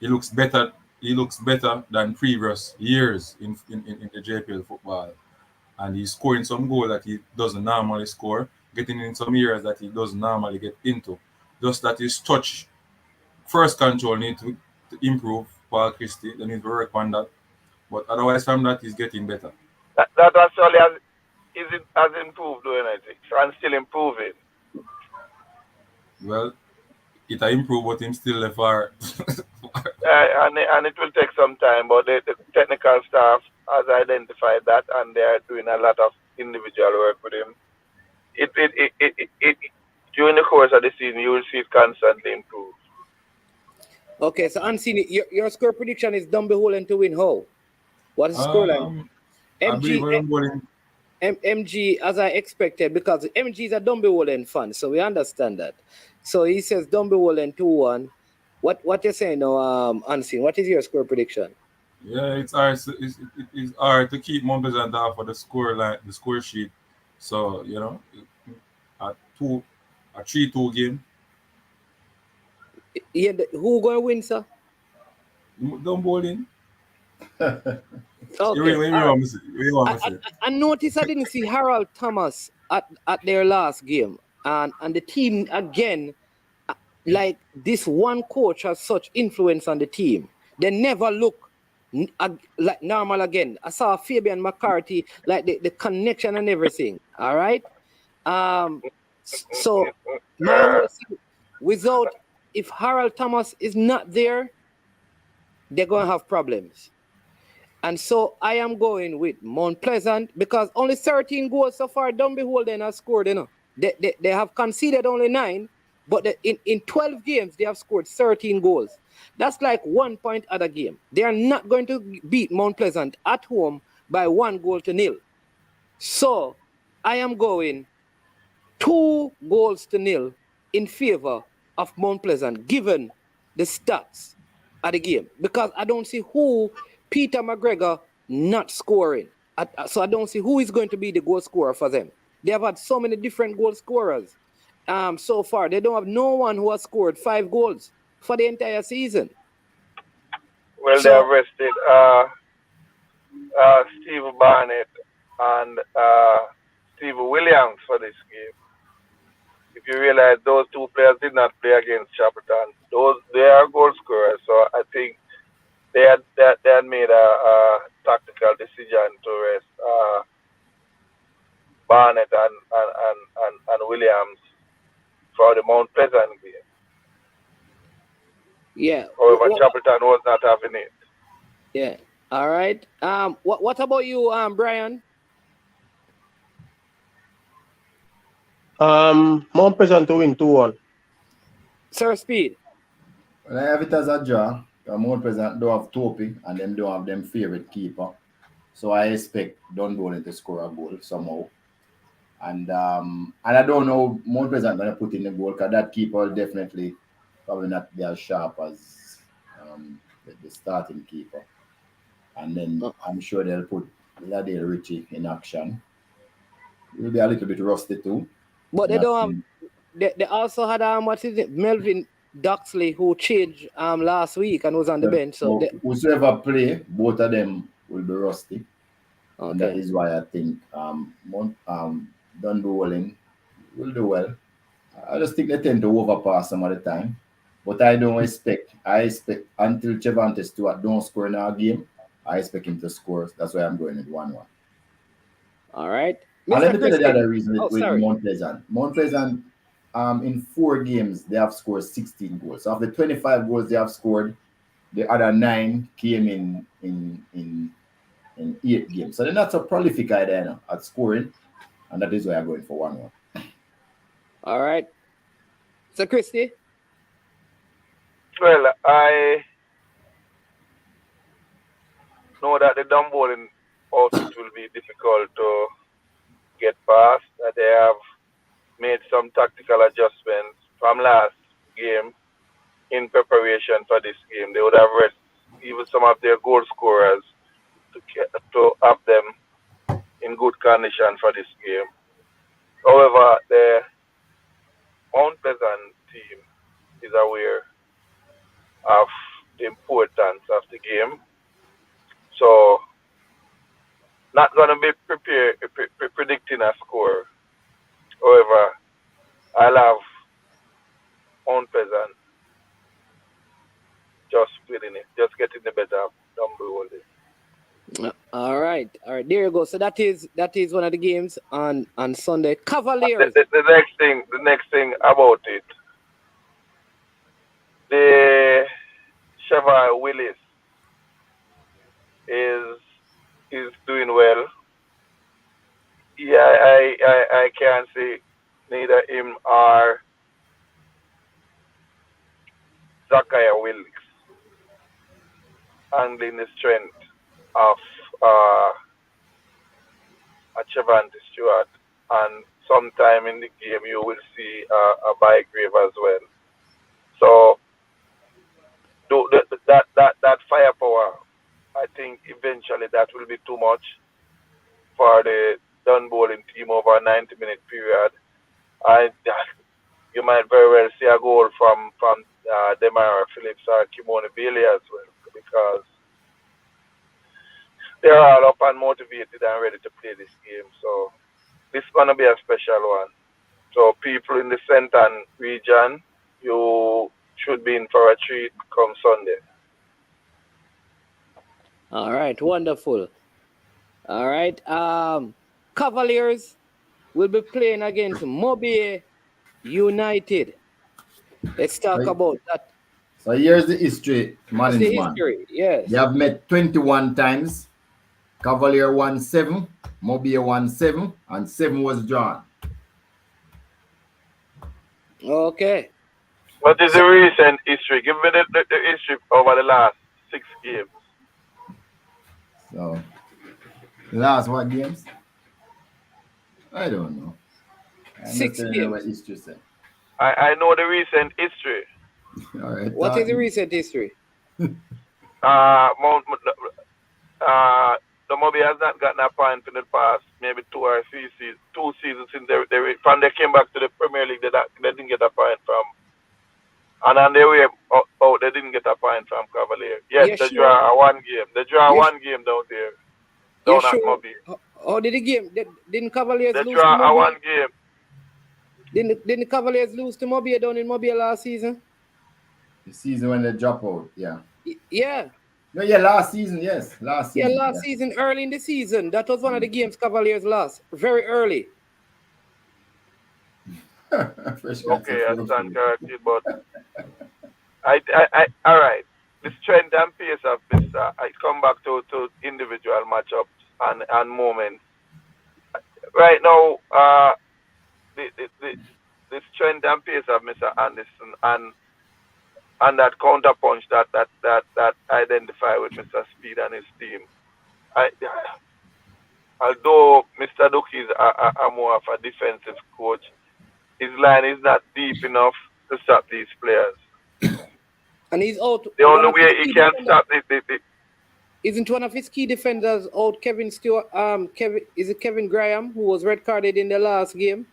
he looks better. He looks better than previous years in the JPL football, and he's scoring some goal that he doesn't normally score, getting in some areas that he doesn't normally get into. Just that his touch, first control need to improve. Paul Christie, they need to work on that. But otherwise, from that, he's getting better. That actually has improved, doing I think, and still improving. Well, it has improved, but him still left far. And it will take some time, but the technical staff has identified that, and they are doing a lot of individual work with him. It during the course of the season, you will see it constantly improve. Okay, so Unseen, your score prediction is Dumbeholen to win how? What is the scoreline? MG, as I expected, because MG is a Dumbeholen fan, so we understand that. So he says Dumbeholen 2-1. What you saying now, Unseen? What is your score prediction? Yeah, it's hard to keep Mount Pleasant off of the score sheet. So a 3-2 game. Yeah, who gonna win, sir? Dumb Bowling. Okay. I noticed I didn't see Harold Thomas at their last game, and the team again, like this one coach has such influence on the team. They never look like normal again. I saw Fabian McCarthy, like the connection and everything. All right. So my without, if Harold Thomas is not there, they're gonna have problems. And so I am going with Mount Pleasant, because only 13 goals so far Dumbeholen has scored. They have conceded only 9, but in 12 games they have scored 13 goals. That's like 1 point at a game. They are not going to beat Mount Pleasant at home by 1-0. So I am going 2-0 in favor of Mount Pleasant, given the stats at the game, because I don't see who Peter McGregor not scoring. So I don't see who is going to be the goal scorer for them. They have had so many different goal scorers so far. They don't have no one who has scored 5 goals for the entire season. Well, they have rested Steve Barnett and Steve Williams for this game. If you realize those two players did not play against Shepparton, they are goal scorers. So I think they had made a tactical decision to rest Barnett and Williams for the Mount Pleasant game. Yeah. However, Shepparton was not having it. Yeah. All right. What about you, Brian? Mount Pleasant to win 2-1. Sir Speed. Well, I have it as a draw. Mount Pleasant don't have Topi, and them don't have them favorite keeper. So I expect Dunboyne to score a goal somehow. And I don't know Mount Pleasant going to put in the goal because that keeper will definitely probably not be as sharp as the starting keeper. And then I'm sure they'll put Ladale Richie in action. He'll be a little bit rusty too. But they don't have. They also had what is it, Melvin Duxley, who changed last week and was on the bench. So whosoever play, both of them will be rusty. Okay. And that is why I think Dunbowling will do well. I just think they tend to overpass some of the time. But I expect until Chevante Stewart don't score in our game, I expect him to score. That's why I'm going with 1-1. All right. And let me tell you the other reason with sorry. Mount Pleasant. Mount Pleasant, in 4 games, they have scored 16 goals. So of the 25 goals they have scored, the other 9 came in 8 games. So they're not so prolific either at scoring. And that is why I'm going for 1-1. All right. So, Christie? Well, I know that the Dunbowling outfit will be difficult to get past. That they have made some tactical adjustments from last game in preparation for this game. They would have read even some of their goal scorers to have them in good condition for this game. However, the Mount Pleasant team is aware of the importance of the game. So, not going to be predicting a score. However, I'll have Mount Pleasant just winning it, just getting the better number. All right. There you go. So that is one of the games on Sunday. Cavaliers. The next thing about it, the Chevy Willis is doing well. Yeah, I can't see neither him or Zachariah Wilkes handling the strength of Chevante Stewart, and sometime in the game you will see a Bygrave as well. So that firepower, I think eventually that will be too much for the Dunbowling team over a 90-minute period. You might very well see a goal from Demara Phillips or Kimoni Bailey as well, because they're all up and motivated and ready to play this game. So this is going to be a special one. So people in the Central region, you should be in for a treat come Sunday. All right, wonderful. All right, Cavaliers will be playing against Mobile United. Let's talk about that. So here's the history, man. Yes. They have met 21 times. Cavalier won 7, Mobile won 7, and 7 was drawn. Okay. What is the recent history? Give me the history over the last 6 games. So, the last what games? I don't know. 6 games. What history said. I know the recent history. All right. What is the recent history? The Mobile has not gotten a point in the past maybe 2 or 3 seasons. 2 seasons since they came back to the Premier League, they didn't get a point from. And on their way out, they didn't get a point from Cavalier. Yes, they draw one game. They draw one game down there. Down at Mobile. Oh, did the game? Didn't Cavaliers lose to Mobile? They draw one game. Didn't Cavaliers lose to Mobile down in Mobile last season? The season when they drop out, yeah. Yeah. No, yeah, last season, yes. Last season, early in the season. That was one of the games Cavaliers lost. Very early. Okay, I stand corrected, but I all right. The strength and pace of this, I come back to individual matchups and moments. Right now, the strength and pace of Mr. Anderson and that counterpunch that identify with Mr. Speed and his team. although Mr. Duke is a more of a defensive coach, his line is not deep enough to stop these players. And he's out. The only way he can stop it. Isn't one of his key defenders out Kevin Stewart? Is it Kevin Graham who was red carded in the last game?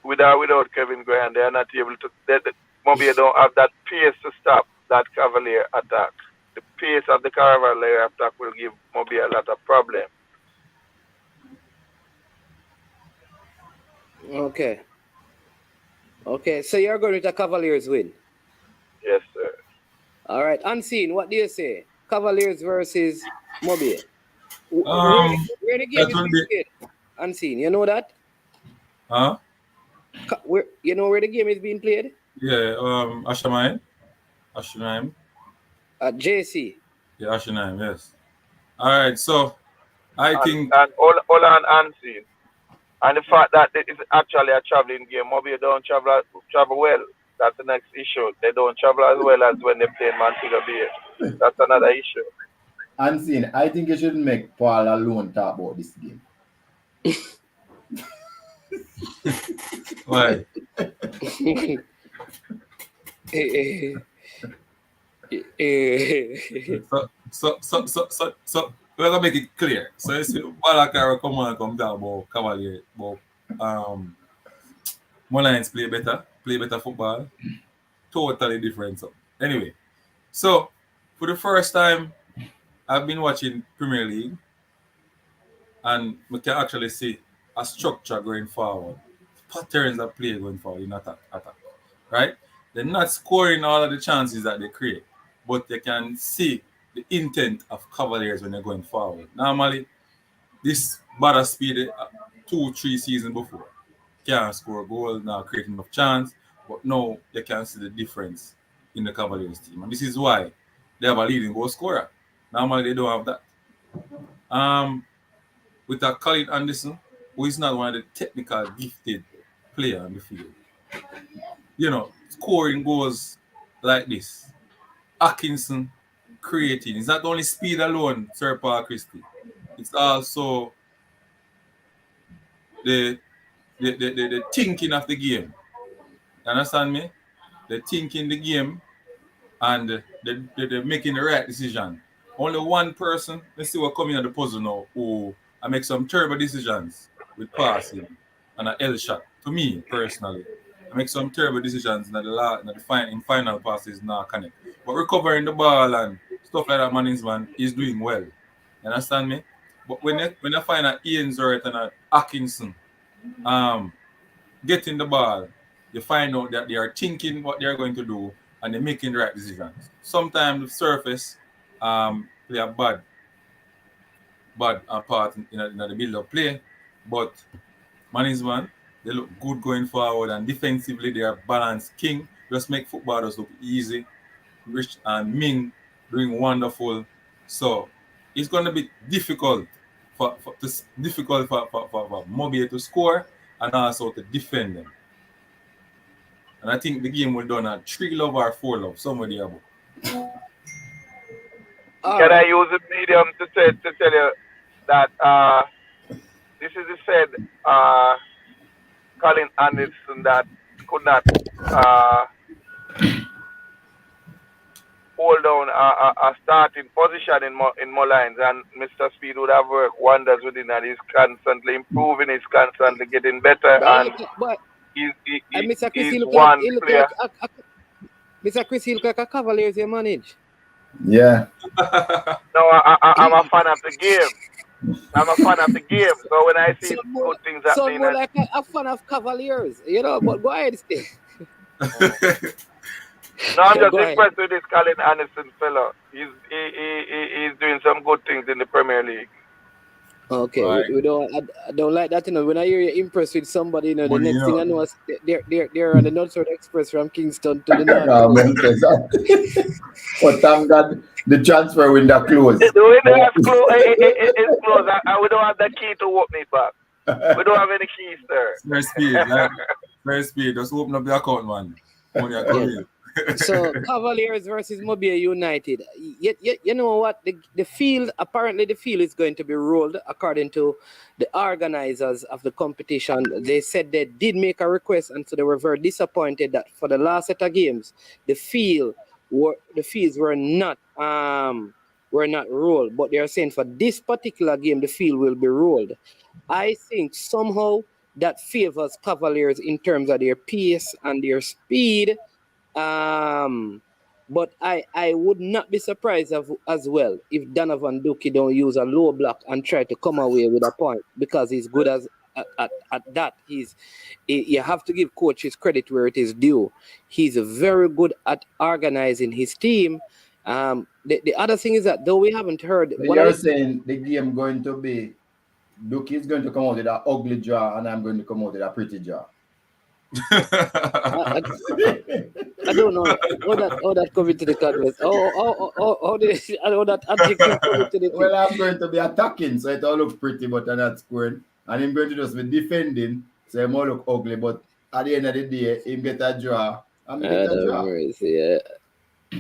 Without Kevin Graham, they are not able to. Mobile don't have that pace to stop that Cavalier attack. The pace of the Cavalier attack will give Mobile a lot of problem. Okay. Okay, so you're going with a Cavaliers win? Yes, sir. All right, Unseen, what do you say? Cavaliers versus Mobile. Where the game is being played? Unseen, you know that? Huh? You know where the game is being played? Yeah, Ashamaim. At JC. Yeah, Ashamaim, yes. All right, so I think... And all on Unseen. And the fact that it is actually a traveling game, Mobile don't travel well. That's the next issue. They don't travel as well as when they play in Montego Bay. That's another issue. Unseen, I think you shouldn't make Paul alone talk about this game. Why? So we're gonna make it clear. So you see, Balakara come talk about Cavalier, about Molines play better football, totally different. So anyway, so for the first time, I've been watching Premier League, and we can actually see a structure going forward, patterns of play going forward in attack, right? They're not scoring all of the chances that they create, but they can see the intent of Cavaliers when they're going forward. Normally, this bad speed 2-3 seasons before can't score a goal, now creating enough chance, but now you can see the difference in the Cavaliers team, and this is why they have a leading goal scorer. Normally, they don't have that. With a Colin Anderson, who is not one of the technical gifted players on the field, you know, scoring goals like this. Atkinson creating. It's not only speed alone, Sir Paul Christie. It's also the thinking of the game. You understand me? The thinking the game and the making the right decision. Only one person, let's see what coming at the puzzle now, who I make some terrible decisions with passing and an L shot. To me, personally, I make some terrible decisions in the final passes now connect. But recovering the ball and stuff like that, man is doing well. You understand me? But when I find an Ian Zort and an Atkinson getting the ball, you find out that they are thinking what they are going to do and they're making the right decisions. Sometimes the surface play a bad part in the build-up play, but management, they look good going forward, and defensively they are balanced. King just make footballers look easy. Rich and Ming doing wonderful. So it's going to be difficult for Mobile to score and also to defend them. And I think the game will done at 3-love or 4-love, somewhere there above. Can I use the medium to tell you that this is the said Colin Anderson that could not hold down a starting position in Molines, and Mr. Speed would have worked wonders with him, and he's constantly improving, he's constantly getting better, he's Mr. Chris, he look one like, player. Mr. Chris, he look like a Cavaliers you manage. Yeah. No, I'm a fan of the game. I'm a fan of the game. So when I see good things happening, sound more like a fan of Cavaliers, you know. But go ahead. No, I'm just impressed with this Colin Anderson fellow. He's doing some good things in the Premier League. Okay, right. I don't like that, you know. When I hear you impressed with somebody, you know, the next thing I know is they're on the Northern Express from Kingston to the North. But thank God the transfer window closed. The window is closed. We don't have the key to open it back. We don't have any keys there. Very speed. Just open up the account, man. So Cavaliers versus Mobile United. You know what? The field, apparently the field is going to be rolled according to the organizers of the competition. They said they did make a request, and so they were very disappointed that for the last set of games, the fields were not rolled. But they are saying for this particular game, the field will be rolled. I think somehow that favors Cavaliers in terms of their pace and their speed. But I would not be surprised as well if Donovan Duke don't use a low block and try to come away with a point, because he's good at that. You have to give coach his credit where it is due. He's very good at organizing his team. The other thing is that though we haven't heard, so you're saying the game going to be Duke is going to come out with an ugly draw, and I'm going to come out with a pretty draw. I don't know how that come into the contest. How that adjective come into the thing. Well, I'm going to be attacking, so it all looks pretty, but I'm not scoring. And I'm going to just be defending, so it might look ugly, but at the end of the day, him get a draw. I'm going to get a draw. Yeah. you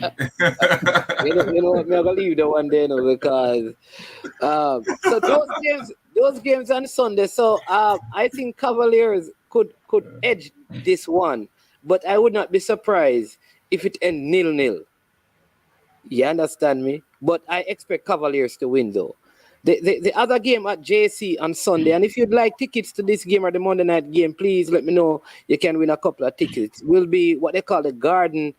know what? I'm gonna leave the one day now, because so those games on Sunday. So I think Cavaliers could edge this one, but I would not be surprised if it end 0-0. You understand me? But I expect Cavaliers to win though. The other game at JC on Sunday, and if you'd like tickets to this game or the Monday night game, please let me know. You can win a couple of tickets. Will be what they call the garden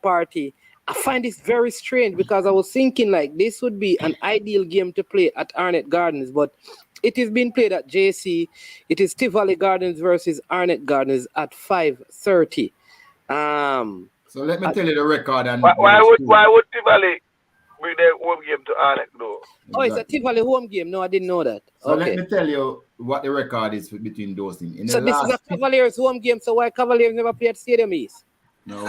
party. I find this very strange, because I was thinking like this would be an ideal game to play at Arnett Gardens, but it is being played at JC. It is Tivoli Gardens versus Arnett Gardens at 5:30. So let me tell you the record. And why would Tivoli bring their home game to Arnett though? Oh, it's a Tivoli home game. No, I didn't know that. So let me tell you what the record is between those teams. So this is a Cavaliers home game. So why Cavaliers never play at Stadium East? No.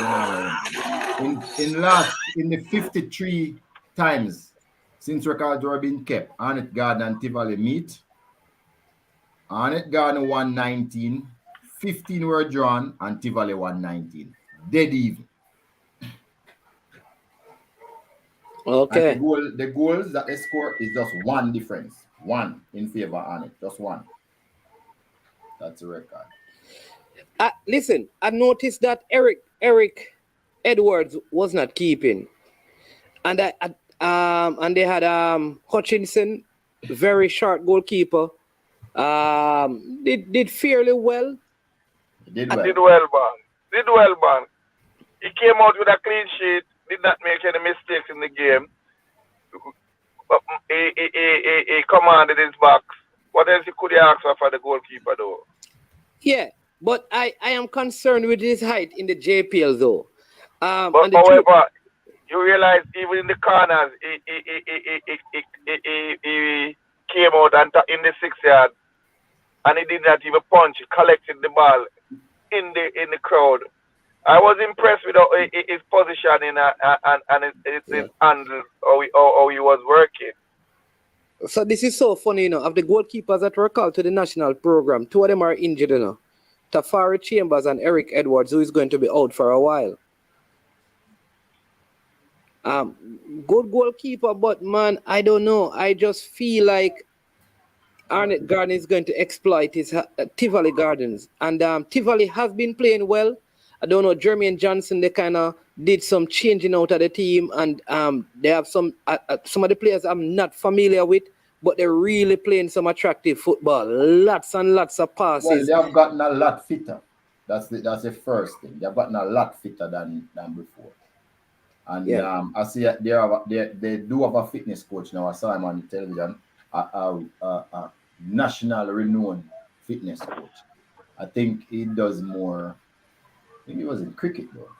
In the 53 times since records were being kept, Arnett Garden and Tivoli meet. Arnett Garden won 19, 15 were drawn, and Tivoli won 19. Dead even. Okay. And the goals that they score is just one difference. One in favor of Arnett. Just one. That's the record. Listen, I noticed that Eric Edwards was not keeping, and they had Hutchinson, very short goalkeeper, did fairly well. Did well, man. He came out with a clean sheet. Did not make any mistakes in the game. He commanded his box. What else could he ask for the goalkeeper though? Yeah. But I am concerned with his height in the JPL though. But however, you realize even in the corners, he came out and in the 6 yard, and he did not even punch. He collected the ball in the crowd. I was impressed with his positioning and his handle, how he was working. So this is so funny, you know. Of the goalkeepers that were called to the national program, 2 of them are injured, you know. Tafari Chambers and Eric Edwards, who is going to be out for a while. Good goalkeeper, but man, I don't know. I just feel like Arnett Garden is going to exploit his Tivoli Gardens. And Tivoli has been playing well. I don't know, Jermaine Johnson, they kind of did some changing out of the team, and they have some of the players I'm not familiar with, but they're really playing some attractive football. Lots and lots of passes. Well, they have gotten a lot fitter. That's the first thing. They've gotten a lot fitter than before. And I see they do have a fitness coach now. I saw him on television, a national renowned fitness coach. I think he does more. Maybe he was in cricket though,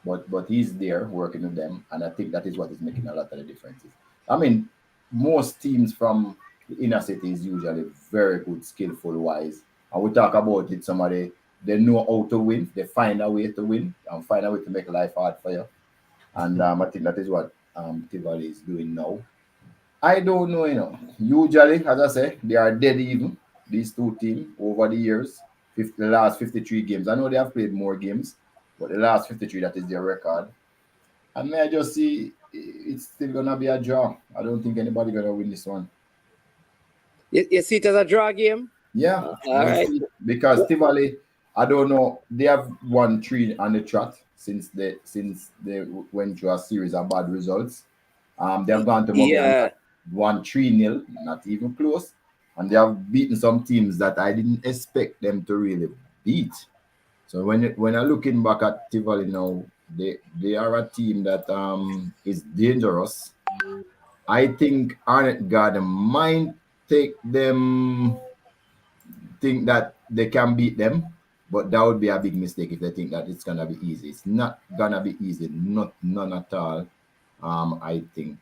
but he's there working with them, and I think that is what is making a lot of the differences. I mean, most teams from the inner city is usually very good, skillful wise, and we talk about it. Somebody they know how to win, they find a way to win, and find a way to make life hard for you. And I think that is what Tivoli is doing now. I don't know, you know. Usually, as I say, they are dead even. These two teams over the years. The last 53 games. I know they have played more games, but the last 53, that is their record. And may I just see it's still gonna be a draw. I don't think anybody gonna win this one. You see it as a draw game? Yeah, All right. because Tivoli, I don't know, they have won 3 on the trot since they went through a series of bad results. They have gone to Mummy and won 3-0, not even close, and they have beaten some teams that I didn't expect them to really beat. So when I'm looking back at Tivoli now, they are a team that is dangerous. I think Arnett Garden might think that they can beat them, but that would be a big mistake if they think that it's gonna be easy. It's not gonna be easy, none at all. I think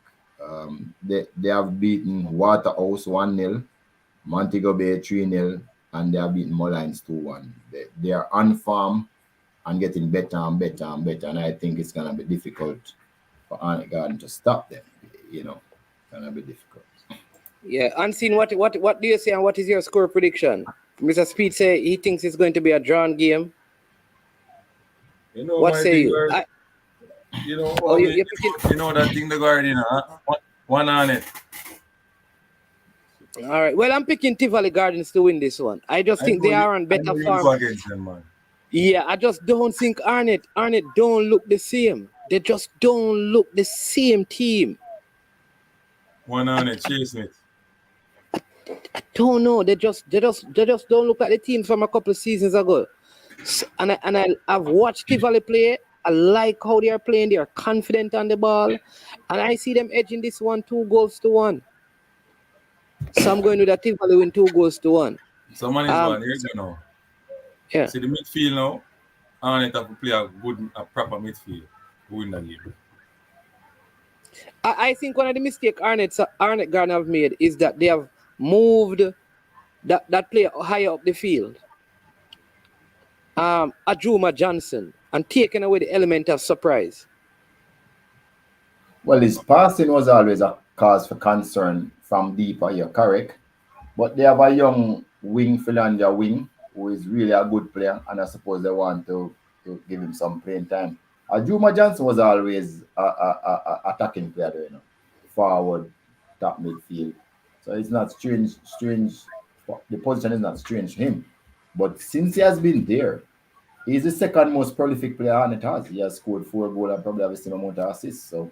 they have beaten Waterhouse 1-0, Montego Bay 3-0, and they have beaten Mullines 2-1. They are on form and getting better and better and better, and I think it's gonna be difficult for Arnett Garden to stop them. It's gonna be difficult. Yeah, Unseen, what do you say and what is your score prediction? Mr. Speed say he thinks it's going to be a drawn game. What say you? You know that thing the Guardian, one on it. All right. Well, I'm picking Tivoli Gardens to win this one. I just think they are on better form. Man. Yeah, I just don't think Arnett don't look the same. They just don't look the same team. One on it, Chase Smith. I don't know. They just don't look like the team from a couple of seasons ago. And I've watched Tivoli play. I like how they are playing. They are confident on the ball, and I see them edging this one 2-1. So I'm going with that Tivoli win 2-1. So man is one here, you know. Yeah. See the midfield now. Arnett have to play a proper midfield to win the game. I think one of the mistakes Arnett Garden have made is that they have moved that player higher up the field. Ajuma Johnson, and taken away the element of surprise. Well, his passing was always a cause for concern from deeper, you're correct. But they have a young wing, Philander wing, who is really a good player, and I suppose they want to give him some playing time. Ajuma Johnson was always a attacking player, forward, top midfield. So it's not strange. The position is not strange to him. But since he has been there, he's the second most prolific player on it has. He has scored 4 goals and probably have the same amount of assists. So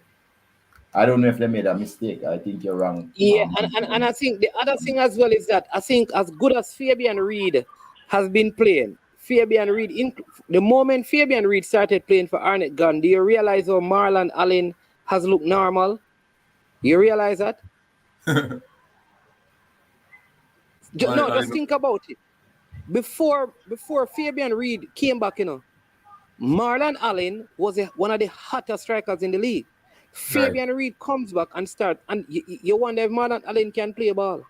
I don't know if they made a mistake. I think you're wrong. Yeah, and I think the other thing as well is that I think as good as Fabian Reed has been playing, the moment Fabian Reed started playing for Arnett Gunn, do you realize how Marlon Allen has looked normal? You realize that? Just think about it. Before Fabian Reed came back, Marlon Allen was one of the hottest strikers in the league. Fabian Reed comes back and starts, and you wonder if Marlon Allen can play ball.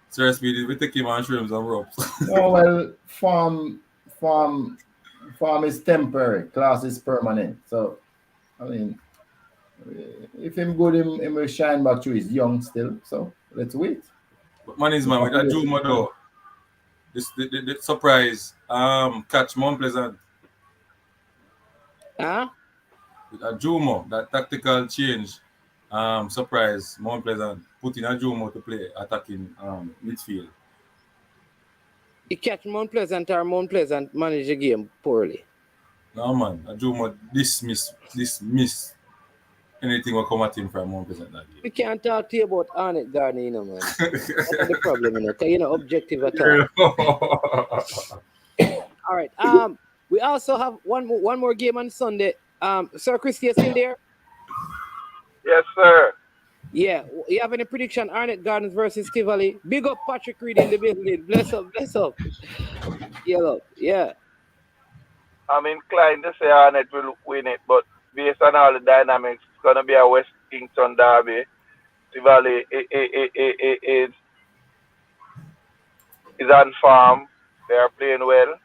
Seriously, we take him on shrooms and ropes. Oh, well, form is temporary, class is permanent. So, I mean, if him good, him will shine back through. He's young still, so let's wait. But man is man with Ajuma though. The surprise catch Mount Pleasant. With Ajuma, that tactical change surprise Mount Pleasant, putting Ajuma to play attacking midfield. He catch Mount Pleasant or Mount Pleasant manage the game poorly. No man, Ajuma dismiss anything will come at him from Mount Pleasant that game. We can't talk to you about Arnett Garden, man. That's the problem, because you're not objective at all. All right. We also have one more game on Sunday. Sir Christie, you still there? Yes, sir. Yeah. You have any prediction? Arnett Gardens versus Tivoli. Big up Patrick Reed in the building. Bless up. Yeah. I'm inclined to say Arnett will win it, but based on all the dynamics, it's going to be a West Kingston derby. Tivoli is on form. They are playing well.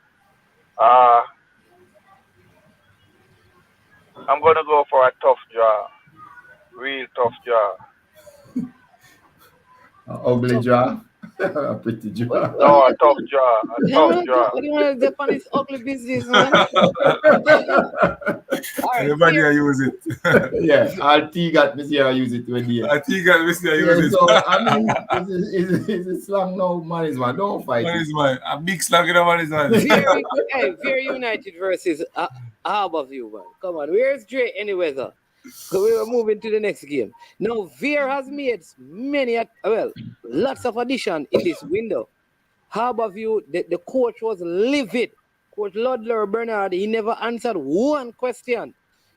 I'm going to go for a tough draw. Real tough draw. Ugly draw? A pretty draw. No, a tough draw. A tough draw. What do you want to do on this ugly business, man? All right, Everybody I use it. Yeah, RT got me see I use it when you. I think I use Yeah, it. so I mean, it's a slang now, man. Is man, don't fight Man it. is man. A big slug in the man is man. Very United versus Harborview, man. Come on, where's Dre anyway, though? So we were moving to the next game. Now, Veer has made lots of addition in this window. Harborview, the coach was livid. Coach Ludlow Bernard, he never answered one question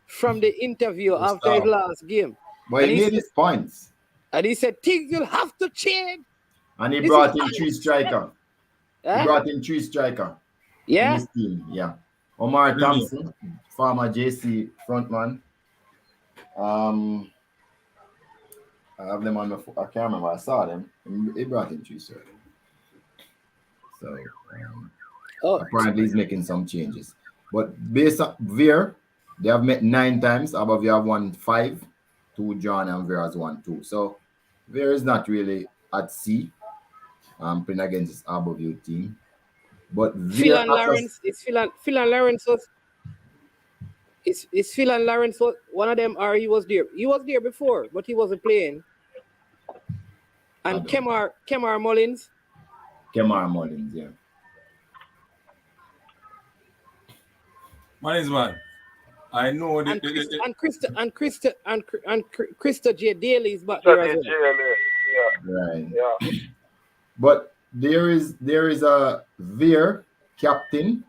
from the interview after his last game. But he made his points. And he said, things will have to change. And he brought in three striker. Huh? He brought in three striker. Yeah. In his team. Yeah. Omar Thompson, former JC frontman. I have them on my phone. I can't remember. I saw them. He brought in three striker. So apparently he's making some changes. But based on Veer, they have met 9 times. Above you have won 5. 2 drawn and Veer has won 2. So Veer is not really at sea. Playing against his Harborview team. But Phil and Lawrence was one of them, or he was there. He was there before, but he wasn't playing. And Kemar Mullins. Kemar Mullins, yeah. Man is man. I know and Krista J. Daly is back there as well. Right. Yeah. But there is a Veer captain.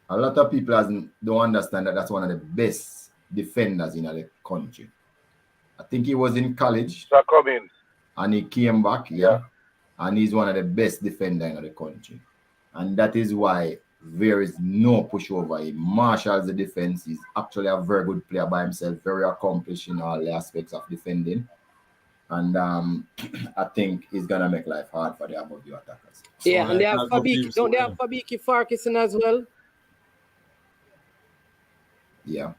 A lot of people don't understand that that's one of the best defenders in the country. I think he was in college. And he came back, and he's one of the best defenders in the country. And that is why there is no pushover. He marshals the defense. He's actually a very good player by himself, very accomplished in all the aspects of defending. And I think he's gonna make life hard for the Harborview attackers. Yeah, and they have Fabiki. Don't they have Fabiki Farkison as well? Yeah.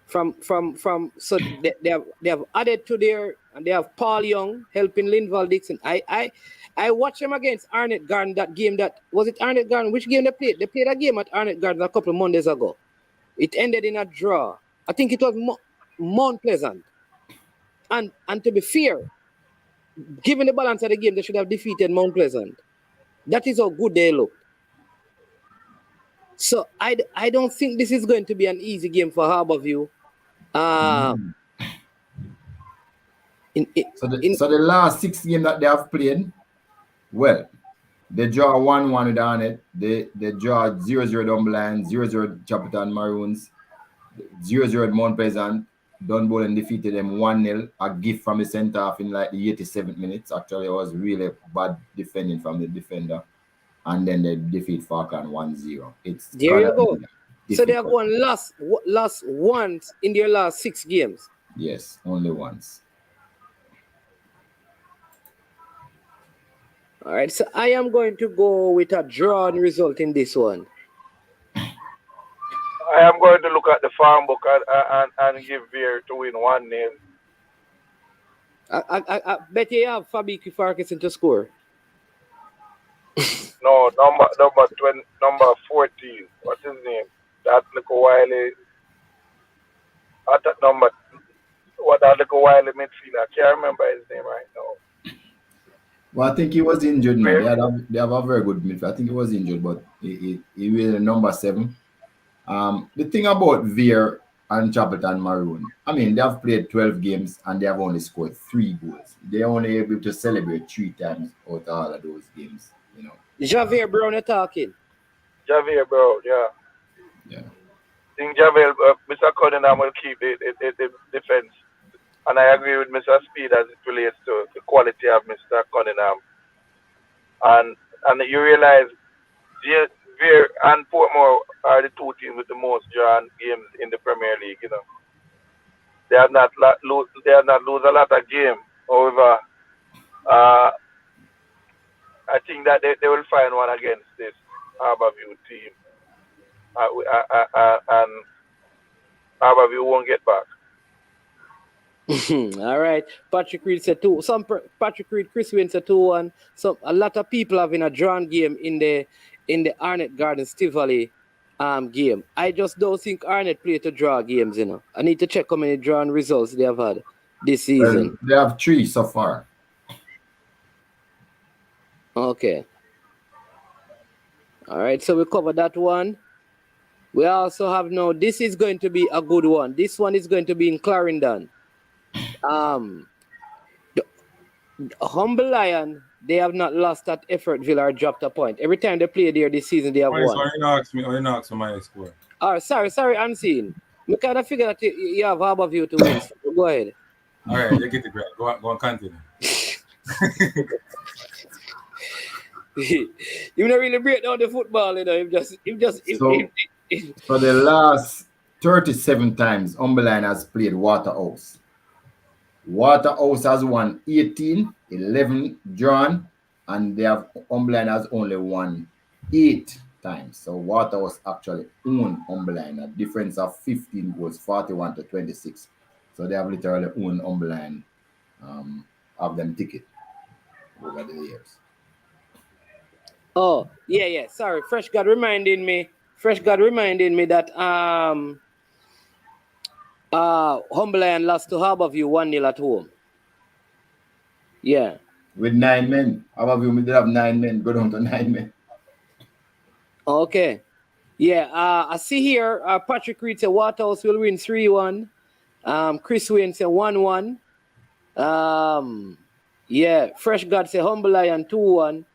So they have added to their, and they have Paul Young helping Linval Dixon. I watched them against Arnett Garden, that game. That was it. Arnett Garden. Which game they played? They played a game at Arnett Garden a couple of Mondays ago. It ended in a draw. I think it was Mount Pleasant. And to be fair, given the balance of the game, they should have defeated Mount Pleasant. That is how good they look. So I don't think this is going to be an easy game for Harborview. So the last 6 games that they have played, well, they draw 1-1 with Arnett. They draw 0-0 Dumberland, 0-0 Chapelton Maroons, 0-0 Mount Pleasant. Dunbolen defeated them 1-0. A gift from the centre half in like the 87th minutes. Actually, it was really bad defending from the defender. And then they defeat Faulklands 1-0. There you go. So they have lost once in their last 6 games. Yes, only once. All right, so I am going to go with a drawn result in this one. I am going to look at the farm book and give Veer to win 1-0. I bet you have Fabiki Farkison to score. No, number 14. What's his name? That little Wiley. At that number, that little Wiley midfielder. I can't remember his name right now. Well, I think he was injured, man. They have a very good midfield. I think he was injured, but he was number 7. The thing about Veer and Chapelton Maroon, I mean, they have played 12 games and they have only scored 3 goals. They're only able to celebrate 3 times out of all of those games, you know. Javier Brown attacking. Javier Brown, yeah. Yeah. I think Javier, Mr. Cunningham will keep the defense. And I agree with Mr. Speed as it relates to the quality of Mr. Cunningham. And you realize Veer and Portmore are the 2 teams with the most drawn games in the Premier League, you know. They have not lose a lot of games. However, I think that they will find one against this Harborview team. And Harborview won't get back. All right. Patrick Reed said 2. Patrick Reed, Christie Wayne said 2-1. A lot of people having a drawn game in the Arnett Gardens Tivoli game. I just don't think Arnett play to draw games, you know. I need to check how many drawn results they have had this season. Well, they have 3 so far. Okay. All right, so we covered that one. We also have now, this is going to be a good one. This one is going to be in Clarendon. Humble Lion, they have not lost at Effortville or dropped a point. Every time they play there this season, they have won. Why you ask me my score? Oh, sorry, Unseen. We kind of figure that you have Harborview to win. So go ahead. All right, you get it right. Go on, continue. You don't really break down the football, you know. For the last 37 times, Humble Lion has played Waterhouse. Waterhouse has won 18, 11 drawn, and Humble Lion has only won 8 times. So Waterhouse actually owned Humble Lion, a difference of 15 goals, 41 to 26. So they have literally owned Humble Lion, have them ticket over the years. Oh, yeah. Sorry, Fresh God reminding me that Humble Lion lost to Harborview 1-0 at home. Yeah. With 9 men. Harborview did have 9 men, go down to 9 men. Okay. Yeah, I see here Patrick Reed said Waterhouse will win 3-1. Chris Wayne said 1-1. Yeah, Fresh God said Humble Lion 2-1.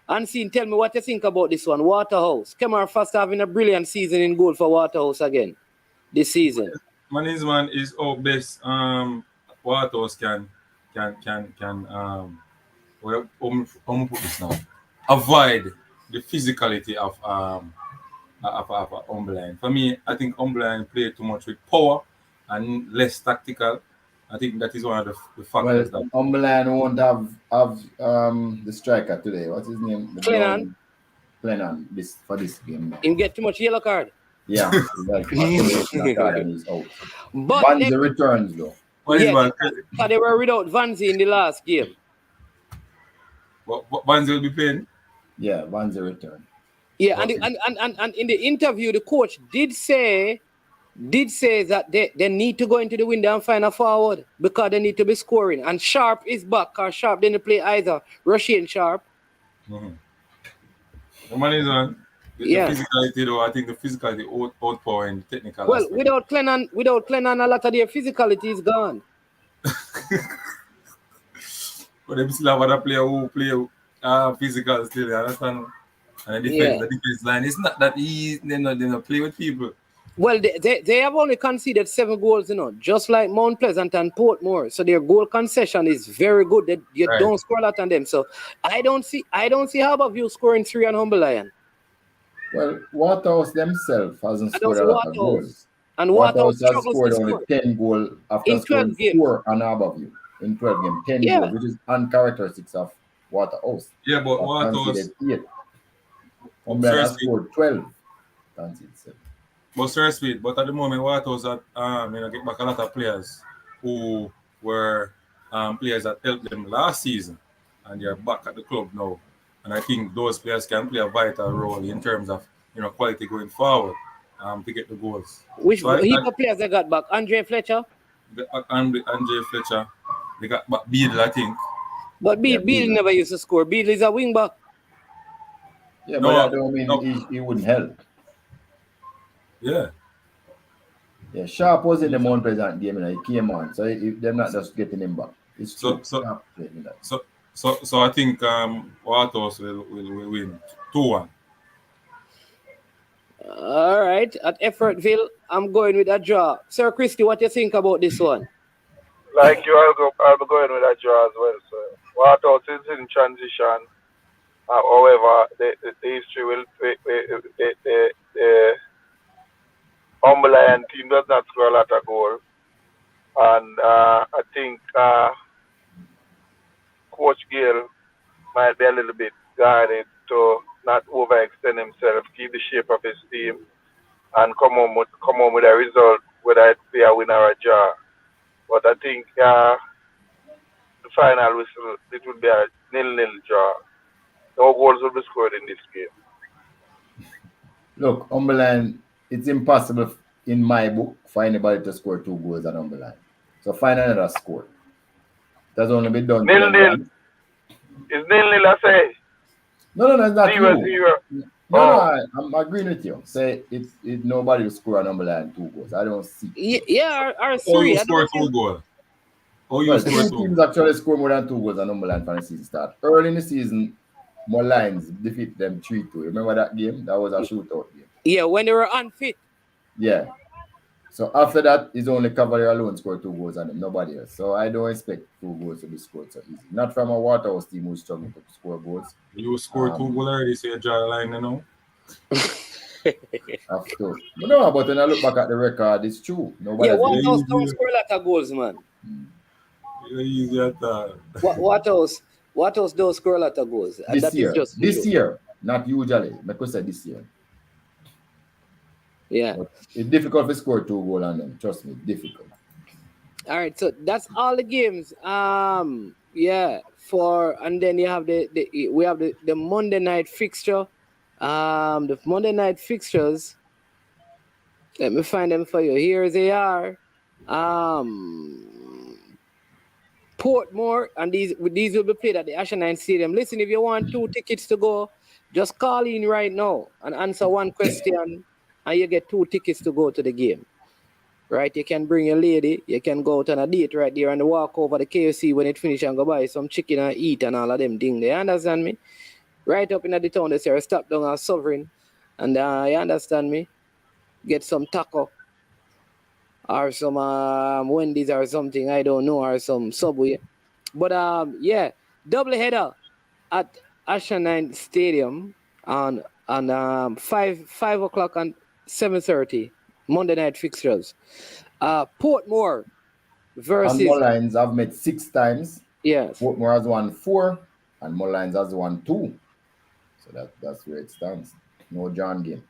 Unseen, tell me what you think about this one. Waterhouse. Kemar Fast having a brilliant season in goal for Waterhouse again this season. Management is our best. Waterhouse can well, put this now. Avoid the physicality of Humble Lion. For me, I think Humble Lion play too much with power and less tactical. I think that is one of the factors. Well, Humble Lion won't have the striker today. What's his name? Clennon for this game. He get too much yellow card. Yeah, card and he's out. But Vanzi returns though. But they were without Vanzi in the last game. Vanzi will be playing? Yeah, Vanzi return. Yeah, okay. and in the interview, the coach did say that they need to go into the window and find a forward because they need to be scoring. And Sharp is back because Sharp didn't play either. Russian Sharp. Mm-hmm. The man is on. The physicality though, I think the physicality outpowering technical. Well, without Clennon, a lot of their physicality is gone. But they still have other player who play physical still, you understand? And the defense line, it's not that easy. They not play with people. Well, they have only conceded 7 goals, you know, just like Mount Pleasant and Portmore. So their goal concession is very good. You don't score a lot on them. So I don't see Harborview scoring 3 on Humble Lion. Well, Waterhouse themselves hasn't scored a lot of goals. And Waterhouse has scored only 10 goals after scoring 4 on Harborview in 12 games. 10 goals, which is uncharacteristic of Waterhouse. Yeah, but Waterhouse... Humble Lion has scored 12. But at the moment, Waterhouse get back a lot of players who were players that helped them last season, and they're back at the club now. And I think those players can play a vital role in terms of quality going forward to get the goals. Which heap of players they got back? Andre Fletcher. Andre Fletcher. They got back Beadle, I think. But Beadle never used to score. Beadle is a wing back. Yeah, but that don't mean he wouldn't help. Yeah. Yeah, Sharp was in the Mount Pleasant game and he came on, so they're not just getting him back. It's So I think Waterhouse will win 2-1. All right, at Effortville, I'm going with a draw. Sir Christie, what do you think about this one? Like you, I'll be going with a draw as well. So Waterhouse is in transition. However, the history will the Humble Lion team does not score a lot of goals, and I think Coach Gale might be a little bit guarded to not overextend himself, keep the shape of his team, and come on with a result, whether it be a win or a draw. But I think the final whistle, it will be a 0-0 draw. No goals will be scored in this game. Look, Umberland, it's impossible in my book for anybody to score 2 goals at Umberland. So find another score. It has only been done to them 0-0. once. It's 0-0, I say. No, it's not 0-0. you. No, I'm agreeing with you. Say it nobody will score at Umberland 2 goals. I don't see. Yeah, or Oh, 3. you score 2 goals. Oh, you Well, score 2 2 teams goals. actually score more than 2 goals at Umberland from the season start. Early in the season, more lines defeat them 3-2. Remember that game? That was a shootout game. Yeah, when they were unfit. Yeah. So after that, it's only Cavalier alone scored 2 goals and them, nobody else. So I don't expect 2 goals to be scored so easy. Not from a Waterhouse team who's struggling to score goals. You scored 2 goals already, so you draw the line, you know? Have to. No, but when I look back at the record, it's true. Nobody Yeah, has been. Waterhouse don't score a lot of goals, man. You're easy at that. Waterhouse don't score a lot of goals. And This that is just this year, not usually. Because I this year. Yeah. But it's difficult to score 2 goals on them. Trust me, difficult. All right, so that's all the games. Yeah, and then you have we have the Monday night fixture. The Monday night fixtures. Let me find them for you. Here they are. Portmore, and these will be played at the Asher Stadium. Listen, if you want 2 tickets to go, just call in right now and answer one question, and you get 2 tickets to go to the game. Right? You can bring your lady, you can go out on a date right there and walk over the KFC when it finishes and go buy some chicken and eat and all of them things. You understand me? Right up in the town, they say, stop down at Sovereign, and you understand me? Get some taco or some Wendy's or something, I don't know, or some Subway. But yeah, double header at Asher Stadium on 5 o'clock and 7:30 Monday night fixtures. Portmore versus And Mullines have met 6 times. Yes. Portmore has won 4, and Mullines has won 2. So that's where it stands. No John game.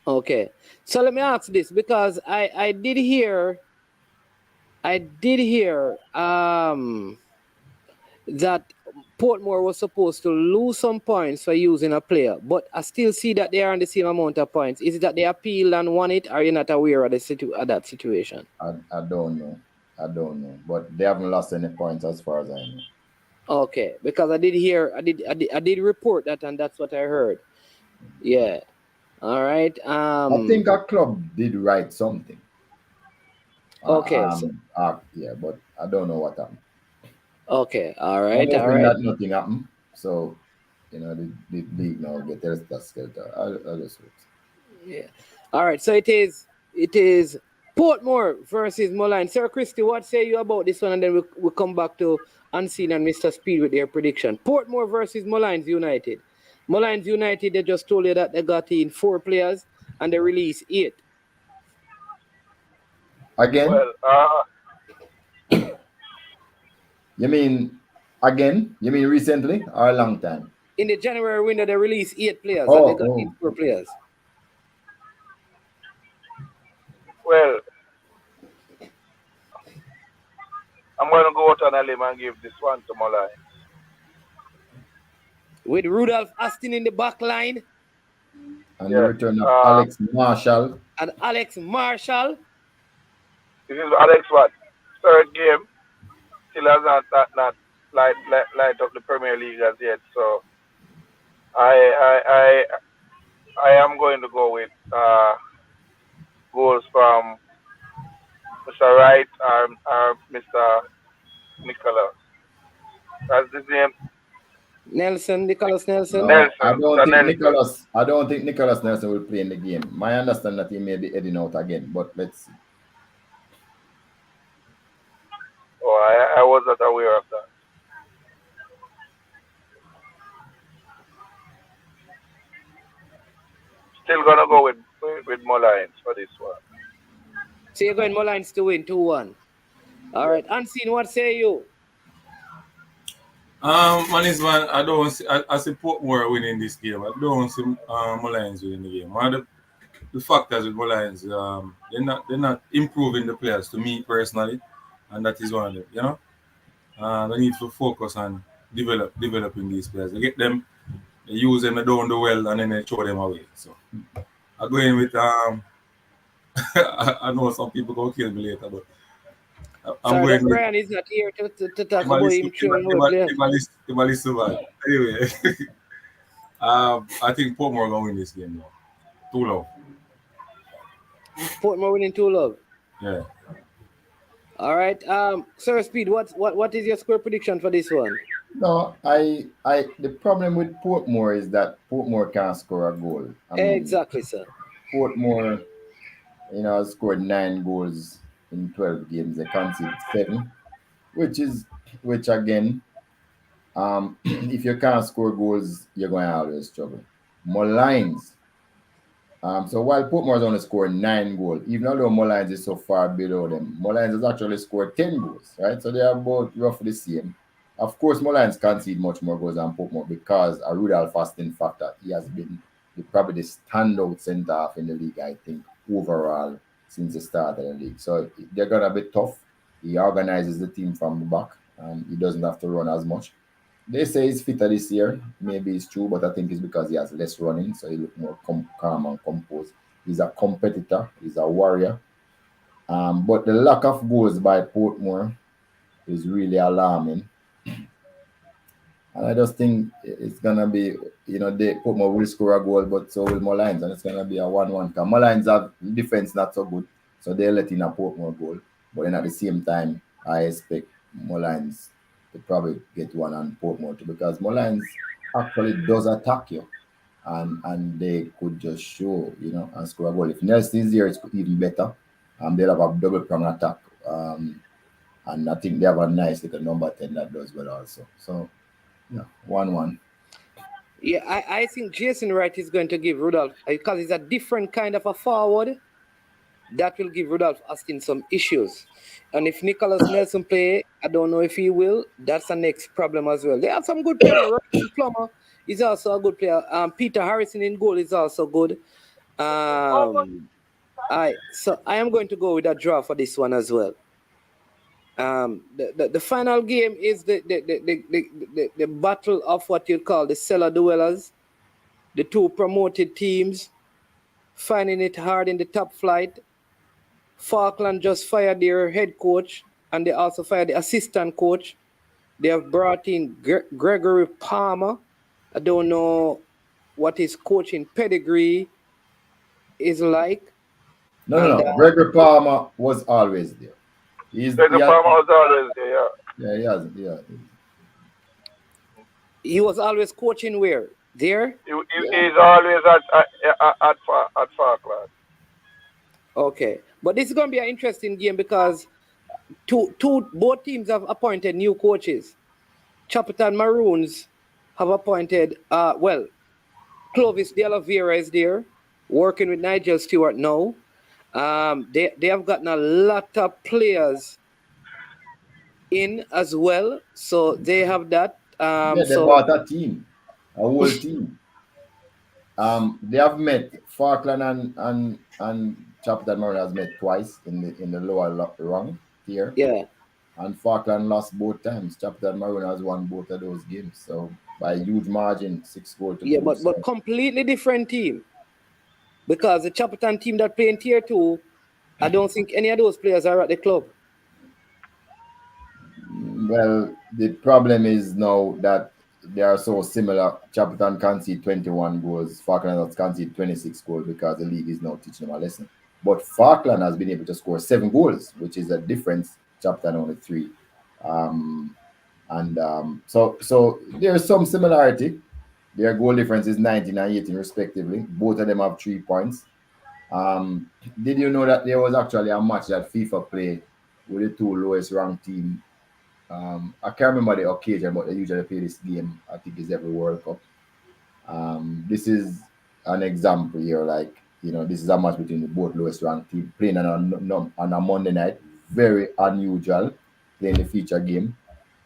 Okay, so let me ask this, because I did hear that Portmore was supposed to lose some points for using a player, but I still see that they are on the same amount of points. Is it that they appealed and won it, or are you not aware of that situation? I don't know. But they haven't lost any points as far as I know. Okay, because I did report that, and that's what I heard. Yeah. All right. I think our club did write something. Okay. Yeah, but I don't know what happened. Okay. All right. I'm hoping all right. that nothing happened. So, the league now get their skelter. I'll just wait. Yeah. All right. So it is Portmore versus Mullines. Sir Christie, what say you about this one? And then we'll come back to Unseen and Mr. Speed with their prediction. Portmore versus Mullines United. Mullines United, they just told you that they got in 4 players and they released 8. Again? Well, You mean again? You mean recently or a long time? In the January window, they released 8 players and they got in 4 players. Well, I'm going to go out on a limb and give this one to Mullines. With Rudolph Astin in the back line. And the return of Alex Marshall. And Alex Marshall. This is Alex what? 3rd game. Still has not light up the Premier League as yet. So I am going to go with goals from Mr. Wright or Mr. Nicholas. That's his name. Nicholas Nelson. No, I don't think Nicholas Nelson will play in the game. My understanding that he may be heading out again, but let's see. Oh, I was not aware of that. Still gonna go with Mullines for this one. So you're going Mullines to win 2-1. All right, Unseen, what say you? Man, I don't see. I support more winning this game. I don't see Mullines winning the game. One of the factors with Mullines, they're not improving the players. To me personally, and that is one of them. You know, they need to focus on developing these players. They get them, they use them, they don't do well, and then they throw them away. So I go in with I know some people gonna kill me later, but I'm Sorry, going that with Brian is not here to talk about him throwing away players. man. Anyway, I think Portmore gonna win this game now. 2-0. Portmore winning 2-0. Yeah. All right. Sir Speed, what is your score prediction for this one? No, the problem with Portmore is that Portmore can't score a goal. Exactly, sir. Portmore, has scored 9 goals in 12 games. They conceded 7, which again, if you can't score goals, you're going to always struggle. More lines. So while Portmore has only scored 9 goals, even though Mullines is so far below them, Mullines has actually scored 10 goals, right? So they are both roughly the same. Of course, Mullines concede much more goals than Portmore because a Rudolph Fasting factor. He has been probably the standout centre half in the league, I think, overall since the start of the league. So they're going to be tough. He organizes the team from the back, and he doesn't have to run as much. They say he's fitter this year. Maybe it's true, but I think it's because he has less running, so he looks more calm and composed. He's a competitor. He's a warrior. But the lack of goals by Portmore is really alarming. And I just think it's going to be, Portmore will score a goal, but so will Mullines, and it's going to be a 1-1. Because Mullines have defense not so good, so they're letting a Portmore goal. But then at the same time, I expect Mullines to probably get one on Portmore too, because Mullines actually does attack you, and they could just show, and score a goal. If Nelson is here, it's even better. They'll have a double prong attack, and I think they have a nice little number 10 that does well also. So, 1-1. Yeah, I think Jason Wright is going to give Rudolph, because he's a different kind of a forward, that will give Rudolph Askin some issues. And if Nicholas Nelson play, I don't know if he will. That's the next problem as well. They have some good players. Ryan Plummer is also a good player. Peter Harrison in goal is also good. So I am going to go with a draw for this one as well. The final game is the battle of what you call the cellar dwellers. The two promoted teams finding it hard in the top flight. Faulkland just fired their head coach, and they also fired the assistant coach. They have brought in Gregory Palmer. I don't know what his coaching pedigree is like. No. Gregory Palmer was always there. Gregory Palmer was always there, yeah. He hasn't, yeah. He was always coaching where? There? He's always at Faulklands. Okay. But this is going to be an interesting game because both teams have appointed new coaches. Chapelton Maroons have appointed, Clovis De Oliveira is there, working with Nigel Stewart now. They have gotten a lot of players in as well, so they have that. They bought a team, a whole team. They have met Faulkland and Chapelton Maroon has met twice in the lower rung here. Yeah. And Faulkland lost both times. Chapelton Maroon has won both of those games. So by a huge margin, 6-4 to 2. Yeah, but completely different team. Because the Chapelton team that play in Tier 2, I don't think any of those players are at the club. Well, the problem is now that they are so similar. Chapelton conceded 21 goals. Faulkland has conceded 26 goals because the league is now teaching them a lesson. But Faulkland has been able to score 7 goals, which is a difference. Chapelton only 3. So there's some similarity. Their goal difference is 19 and 18 respectively. Both of them have 3 points. Did you know that there was actually a match that FIFA played with the 2 lowest ranked teams? I can't remember the occasion, but they usually play this game. I think it's every World Cup. This is an example here. This is a match between the both lowest ranked teams playing on a Monday night. Very unusual, playing the feature game.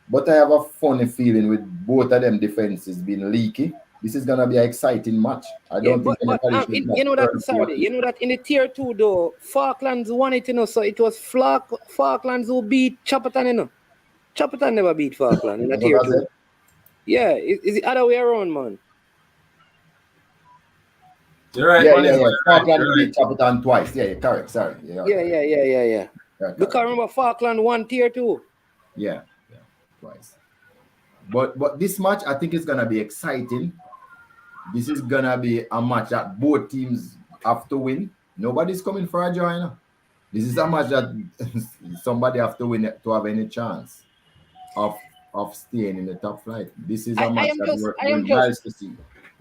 But I have a funny feeling with both of them defenses being leaky. This is gonna be an exciting match. I don't think anybody should you know that Saturday, you know that in the tier 2 though, Faulklands won it, you know, so it was Faulklands who beat Chapperton, you know. Chapperton never beat Faulkland in the tier 2. Yeah, is the other way around, man. You're right, yeah. Faulkland beat Chapperton twice. Yeah, correct. Sorry. Yeah. Because remember Faulkland won tier 2. Yeah, twice. But this match, I think it's gonna be exciting. This is gonna be a match that both teams have to win. Nobody's coming for a draw, you know. This is a match that somebody have to win to have any chance of staying in the top flight. This is a match that we're nice to see.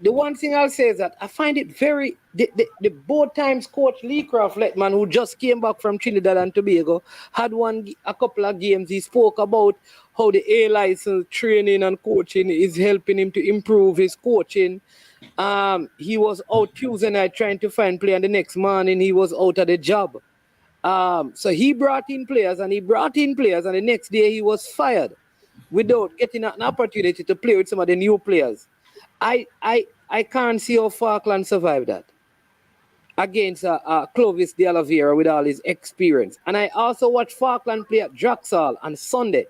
The one thing I'll say is that I find it very the both times coach Lee Craft Letman, who just came back from Trinidad and Tobago, had a couple of games. He spoke about how the A license training and coaching is helping him to improve his coaching. He was out Tuesday night trying to find play, and the next morning he was out of the job. So he brought in players, and the next day he was fired without getting an opportunity to play with some of the new players. I can't see how Faulkland survived that against Clovis de Oliveira with all his experience. And I also watched Faulkland play at Draxall on Sunday.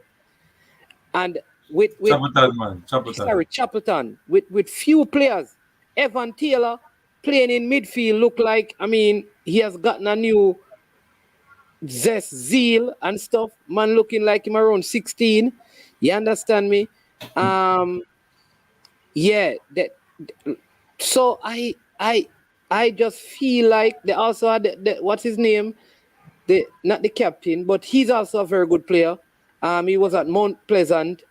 And with Chapperton, with few players. Evan Taylor playing in midfield look like, I mean, he has gotten a new zest, zeal and stuff. Man looking like him around 16. You understand me? So I just feel like they also had what's his name? Not the captain, but he's also a very good player. He was at Mount Pleasant,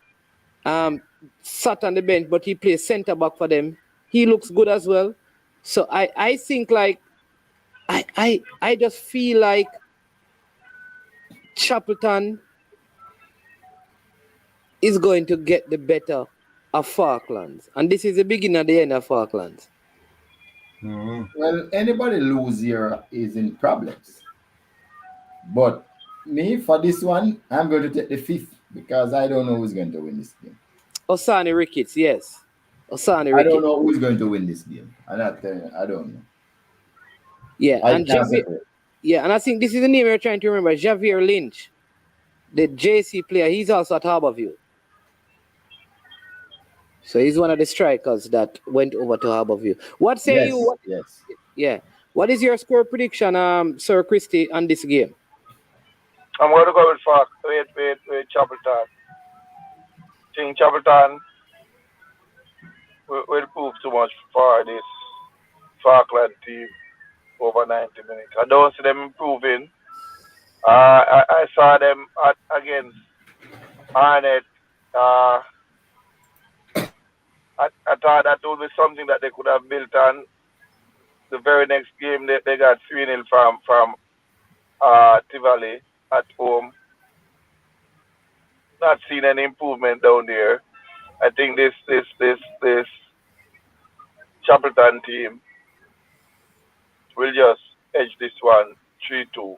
sat on the bench, but he plays centre back for them. He looks good as well. So I think like I just feel like Chapperton is going to get the better of Faulklands. And this is the beginning of the end of Faulklands. Well, anybody lose here is in problems. But me, for this one, I'm going to take the 5th because I don't know who's going to win this game. Osani Ricketts, yes. I don't know who's going to win this game. I don't know. Yeah, and I think this is the name you're trying to remember, Javier Lynch, the JC player. He's also at Harborview. So he's one of the strikers that went over to Harborview. What say you? Yes. Yeah. What is your score prediction, Sir Christie, on this game? I'm going to go with Chapperton. I think Chapperton will prove too much for this Faulkland team over 90 minutes. I don't see them improving. I saw them against Arnett. I thought that would be something that they could have built on. The very next game, they got 3-0 from Tivoli at home. Not seen any improvement down there. I think this Chapperton team will just edge this one 3-2.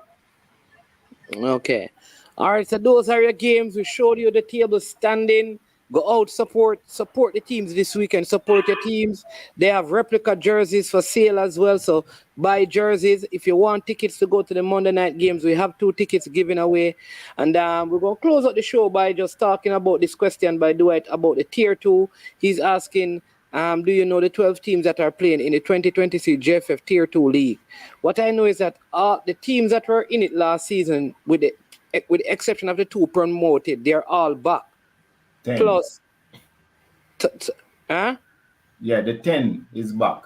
Okay. All right, so those are your games. We showed you the table standing. Go out, support the teams this weekend. Support your teams. They have replica jerseys for sale as well. So buy jerseys. If you want tickets to go to the Monday night games, we have 2 tickets given away. And we're going to close out the show by just talking about this question by Dwight about the tier 2. He's asking, do you know the 12 teams that are playing in the 2023 JFF tier 2 league? What I know is that the teams that were in it last season, with the exception of the 2 promoted, they're all back. 10. Plus, Yeah, the 10 is back.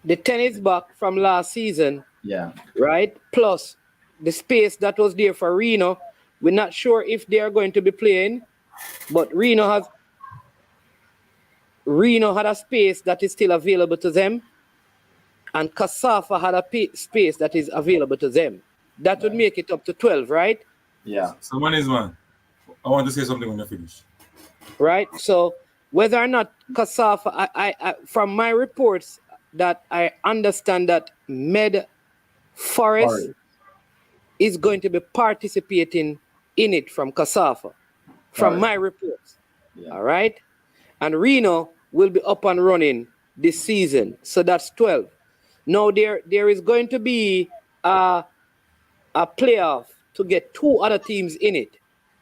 The 10 is back from last season. Yeah. Right? Plus, the space that was there for Reno, we're not sure if they are going to be playing, but Reno had a space that is still available to them, and Kasafa had a space that is available to them. That would make it up to 12, right? Yeah. So, man, I want to say something when you finish. Right? So whether or not Kasafa, I from my reports that I understand that Med Forest is going to be participating in it from Kasafa, from my reports. Yeah. All right? And Reno will be up and running this season. So that's 12. Now there is going to be a playoff to get 2 other teams in it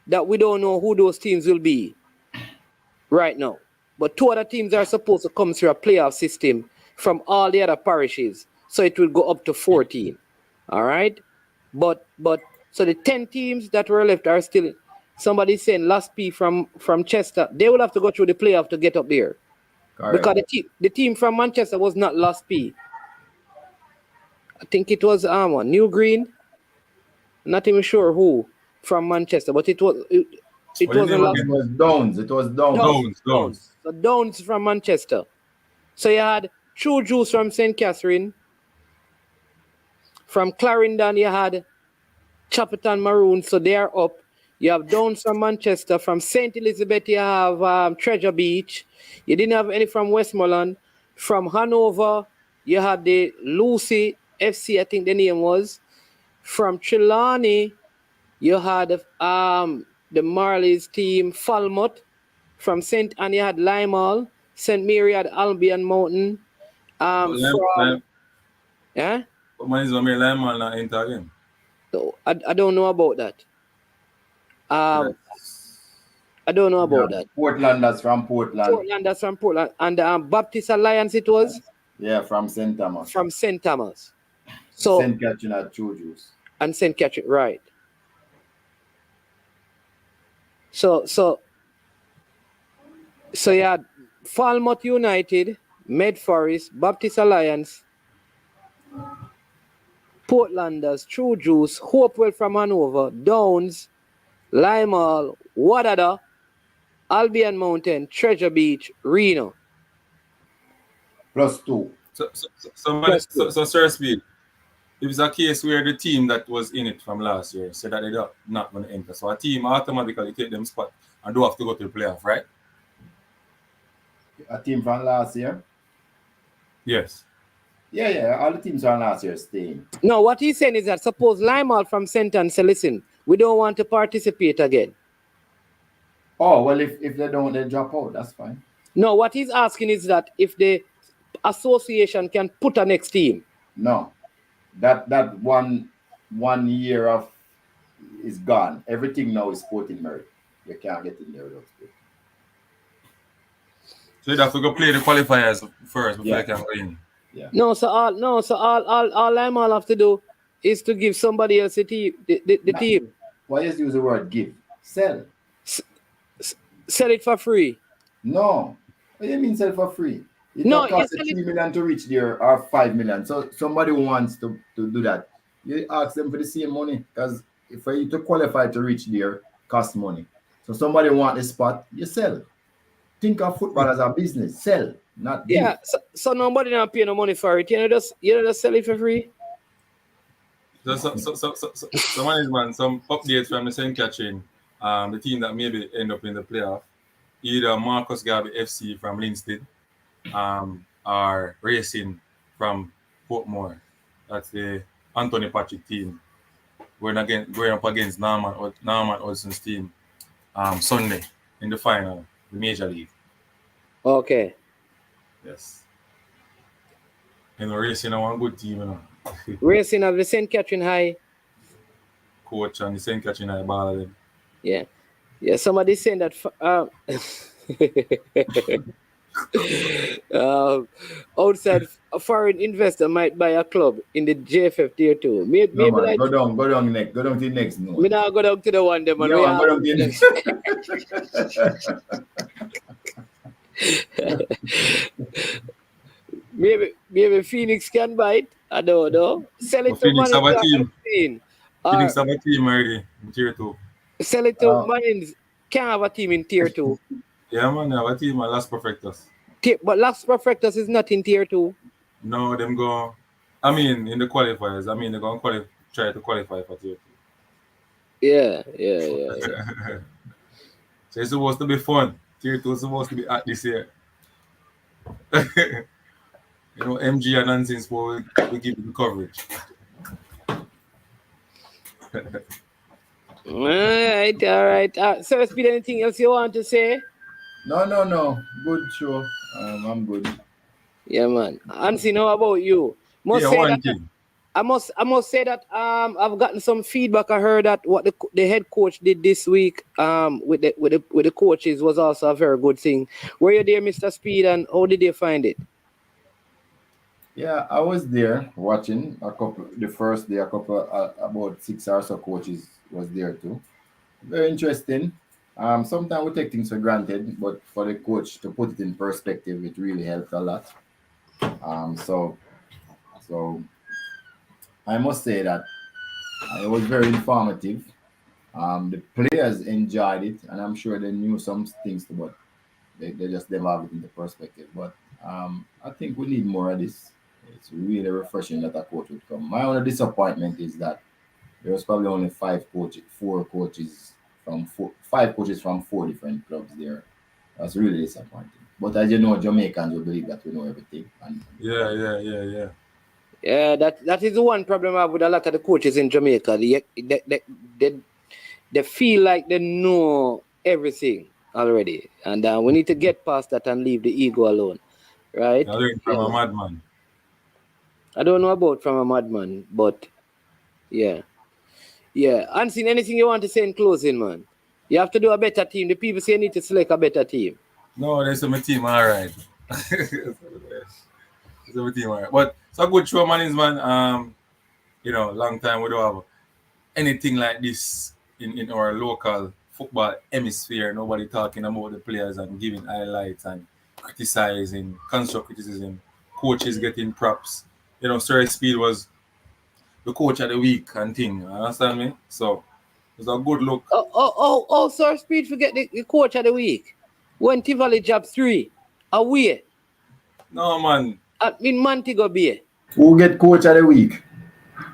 that we don't know who those teams will be right now. But 2 other teams are supposed to come through a playoff system from all the other parishes. So it will go up to 14. All right? But so the 10 teams that were left are still, somebody saying Last P from Chester, they will have to go through the playoff to get up there. Correct. Because the team from Manchester was not Last P. I think it was New Green. Not even sure who from Manchester, but it wasn't Last. It was Downs. It was Downs. Downs. So Downs from Manchester. So you had True Juice from St. Catherine. From Clarendon, you had Chapperton Maroon, so they are up. You have Downs from Manchester. From St. Elizabeth, you have Treasure Beach. You didn't have any from Westmoreland. From Hanover, you had the Lucy FC, I think the name was. From Trelawney, you had the Marlies team, Falmouth. From St. Anne, you had Limeall. St. Mary had Albion Mountain. Yeah? But man is Limeall not enter again. So I don't know about that. I don't know about that. Portlanders from Portland. Portlanders from Portland. And Baptist Alliance it was? Yeah, from St. Thomas. From St. Thomas. So St. Catherine at True Juice. And St. Catherine, right. So you had Falmouth United, Medforest, Baptist Alliance, Portlanders, True Juice, Hopewell from Hanover, Downs, Limeall, Wadada, Albion Mountain, Treasure Beach, Reno. +2. So Sir Speed, if it's a case where the team that was in it from last year said that they're not going to enter, so a team automatically take them spot and don't have to go to the playoff, right? A team from last year? Yes. Yeah, all the teams from last year staying. No, what he's saying is that suppose Limeall from St. Anne say, listen, we don't want to participate again. Oh, well, if they don't, they drop out. That's fine. No, what he's asking is that if the association can put a next team. No. That one year of is gone. Everything now is sporting merit. You can't get in there without sport. So you have to go play the qualifiers first before you can go in. Yeah. No, so all Limeall have to do is to give somebody else the team. Why just use the word give? Sell. Sell it for free. No. What do you mean sell for free? It No, costs 3 million to reach there or 5 million. So somebody who wants to do that, you ask them for the same money because for you to qualify to reach there costs money. So somebody want the spot, you sell. Think of football as a business. Sell, not give. Yeah, so nobody not pay no money for it. You know just sell it for free. So management, some updates from the St. Catherine, the team that maybe end up in the playoff, either Marcus Garvey FC from Linstead, or Racing from Portmore. That's the Anthony Patrick team. Going up against Norman Olsen's team Sunday in the final, the Major League. Okay. Yes. Racing are one good team, you know. Racing of the St. Catherine High coach and the St. Catherine High ball of them. Yeah. Somebody saying that outside a foreign investor might buy a club in the JFF tier 2. Maybe no, man, go down next. Go down to the next. No. Me now go down to the one them. Yeah, go down to the next. maybe Phoenix can buy it. I don't know. Sell it to Phoenix have a team. Phoenix have a team already in tier 2. Sell it to Marines. Can't have a team in tier 2. Yeah, man, they have a team at Las Perfectas. But Las Perfectas is not in tier 2. No, them go. I mean, in the qualifiers. I mean, they're going to try to qualify for tier 2. Yeah. So it's supposed to be fun. Tier 2 is supposed to be at this year. You know, MG and nonsense will give you the coverage. All right. So, Speed, anything else you want to say? No. Good show. I'm good. Yeah, man. Ansi, how about you? I must say that I've gotten some feedback. I heard that what the head coach did this week with the coaches was also a very good thing. Were you there, Mr. Speed, and how did you find it? Yeah, I was there watching the first day. About 6 hours of coaches was there too. Very interesting. Sometimes we take things for granted, but for the coach to put it in perspective, it really helped a lot. So I must say that it was very informative. The players enjoyed it, and I'm sure they knew some things, but they just never have it into perspective. But I think we need more of this. It's really refreshing that a coach would come. My only disappointment is that there was probably only five coaches from four different clubs there. That's really disappointing. But as you know, Jamaicans will believe that we know everything. Yeah. Yeah, that is the one problem I have with a lot of the coaches in Jamaica. They feel like they know everything already, and we need to get past that and leave the ego alone, right? I learned from a madman. I don't know about from a madman, but yeah. Unseen, anything you want to say in closing, man? You have to do a better team. The people say you need to select a better team. No, there's my team, all right. There's my team, all right. But it's a good show, man, man. Long time we don't have anything like this in our local football hemisphere. Nobody talking about the players and giving highlights and criticizing, constructive criticism, coaches getting props. Sir Speed was the coach of the week and thing. You understand me? So it's a good look. Oh, Sir Speed forget the coach of the week. When Tivoli job 3 away. No, man. In Montego Bay. Who get coach of the week?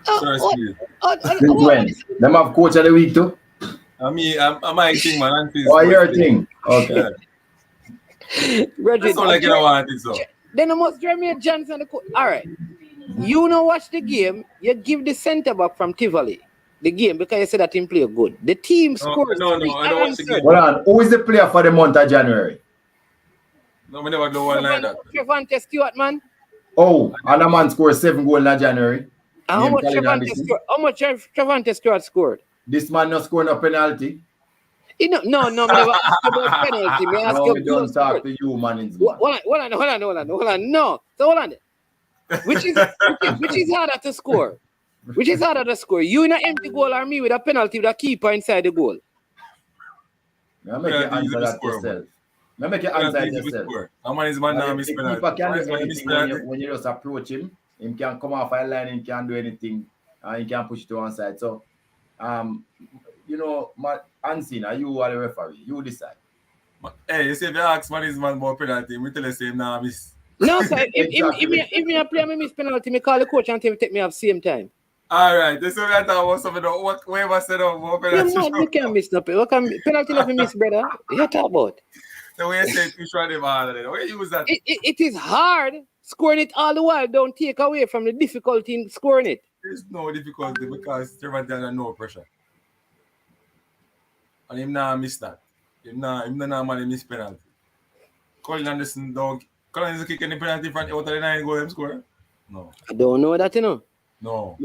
Sir Speed. Since when? Them have coach of the week too? I'm my thing, man. Oh, your thing. Okay. Reggie, that's not like you don't want it, so. Then I must Jeremy Johnson the coach. All right. You know, watch the game. You give the centre back from Tivoli the game because you said that team play good. The team scores. No, I don't watch the game. Hold on. Who is the player for the month of January? No, we never do one like that. Trevante Stewart, man. Oh, and a man scored 7 goals in January. How much Trevante Stewart scored? This man not scoring a penalty. No, I never ask about penalty. Me ask no, you we don't talk to you, man. Hold on. No. So hold on. Which is harder to score? Which is harder to score? You in an empty goal or me with a penalty with a keeper inside the goal? I make you answer that yourself. I make you answer it yourself. How many is man now miss penalty? When you just approach him can come off a line, he can't do anything, and he can push it to one side. So, Unseen, are you the referee? You decide. Hey, you say if you ask man is man about penalty, we tell you say now miss. No, sir. If me a player me miss penalty, me call the coach and take me off same time. All right, this is what I thought about something. Whatever said about penalty. You can't miss nothing. What can penalty not miss, brother? You talk about? The way you say it, you try them harder. Where you use that? It is hard scoring it all the while. Don't take away from the difficulty in scoring it. There's no difficulty because Trevante has no pressure. And him not miss that. Him not normally miss penalty. Colin Anderson don't. Colin is kicking the penalty front out of the 9 goal him score. No. I don't know that, No.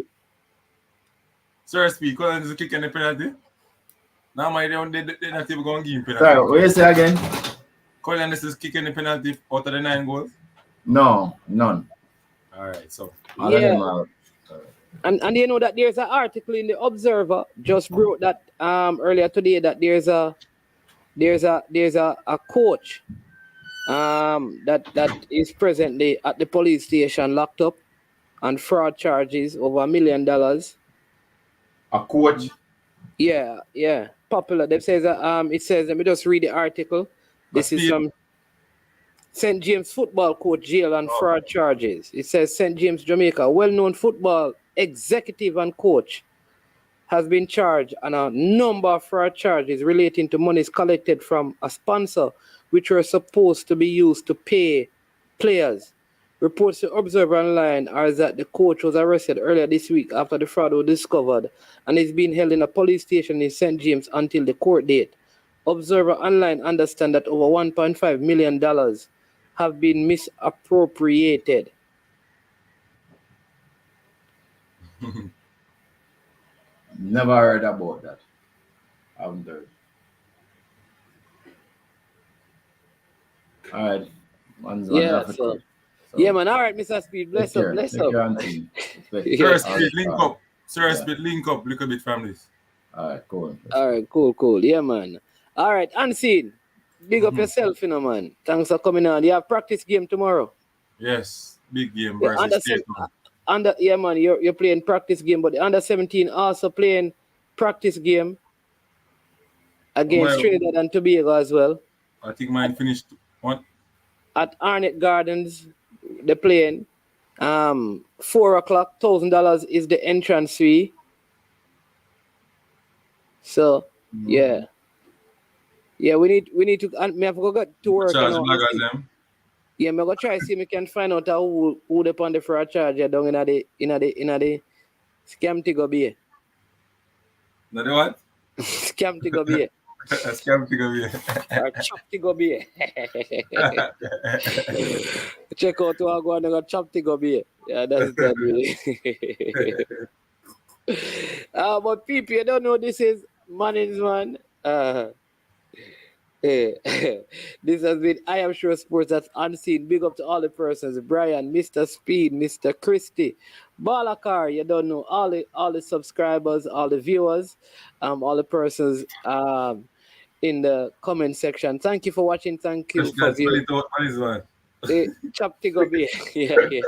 Sir Speed, Colin is kicking the penalty. Normally they're not even going to give him penalty. Sorry, what you say again? Colin Anderson is kicking the penalty out of the 9 goals? No, none. All right, so. Yeah. And you know that there's an article in the Observer just broke that earlier today that there's a coach that is presently at the police station locked up on fraud charges over $1 million. A coach? Yeah. Popular. It says let me just read the article. This is some St. James football coach jail on fraud charges. It says St. James, Jamaica, well-known football executive and coach has been charged on a number of fraud charges relating to monies collected from a sponsor which were supposed to be used to pay players. Reports to Observer Online are that the coach was arrested earlier this week after the fraud was discovered and is being held in a police station in St. James until the court date. Observer Online understand that over $1.5 million have been misappropriated? Never heard about that. I haven't heard. All right. Yeah, so yeah, man. All right, Mr. Speed. Bless up, bless up. Sir Speed, link up. Sir Speed, link up. Look a bit from this. All right, cool. All right, cool. Yeah, man. All right, Unseen. Big up yourself, you know, man. Thanks for coming on. You have practice game tomorrow. Yes, big game versus yeah, man. You're playing practice game, but the under 17 also playing practice game against Trinidad and Tobago as well. I think mine finished one. At Arnett Gardens, they're playing. 4 o'clock, $1,000 is the entrance fee. So yeah, we need to. Me have to go to work. Yeah, me go try see me can find out who they on the fraud charge down in the scam to go be. No, the what? Scam to go be. Scam to go be. Or chop to go be. Check out who I go and go chop to go be. Yeah, that's that really. But people, you don't know this is management. This has been I Am Sure Sports. That's Unseen. Big up to all the persons: Brian, Mr. Speed, Mr. Christie, Balakar. You don't know all the subscribers, all the viewers, all the persons in the comment section. Thank you for watching. Thank you for viewing. Chop Tigobi. Yeah.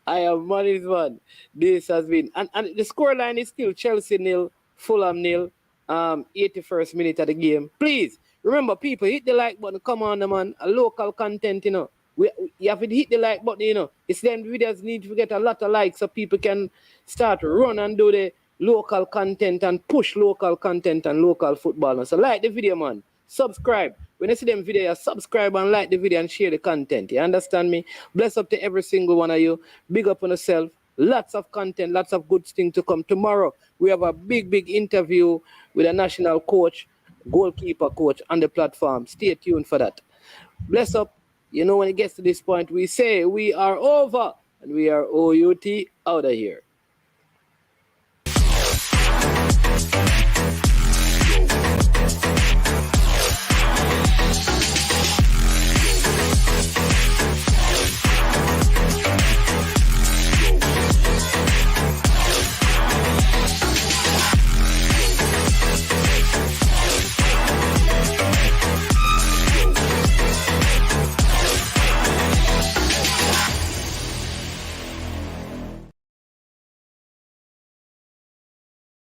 I am Money's man. This has been and the scoreline is still Chelsea 0, Fulham 0. 81st minute of the game. Please remember, people, hit the like button. Come on, man. A local content, you know. You have to hit the like button, you know. It's them videos need to get a lot of likes so people can start run and do the local content and push local content and local football. So like the video, man. Subscribe. When you see them video, subscribe and like the video and share the content. You understand me? Bless up to every single one of you. Big up on yourself. Lots of content, lots of good things to come. Tomorrow, we have a big interview with a national coach, goalkeeper coach on the platform. Stay tuned for that. Bless up. You know, when it gets to this point, we say we are over and we are OUT out of here.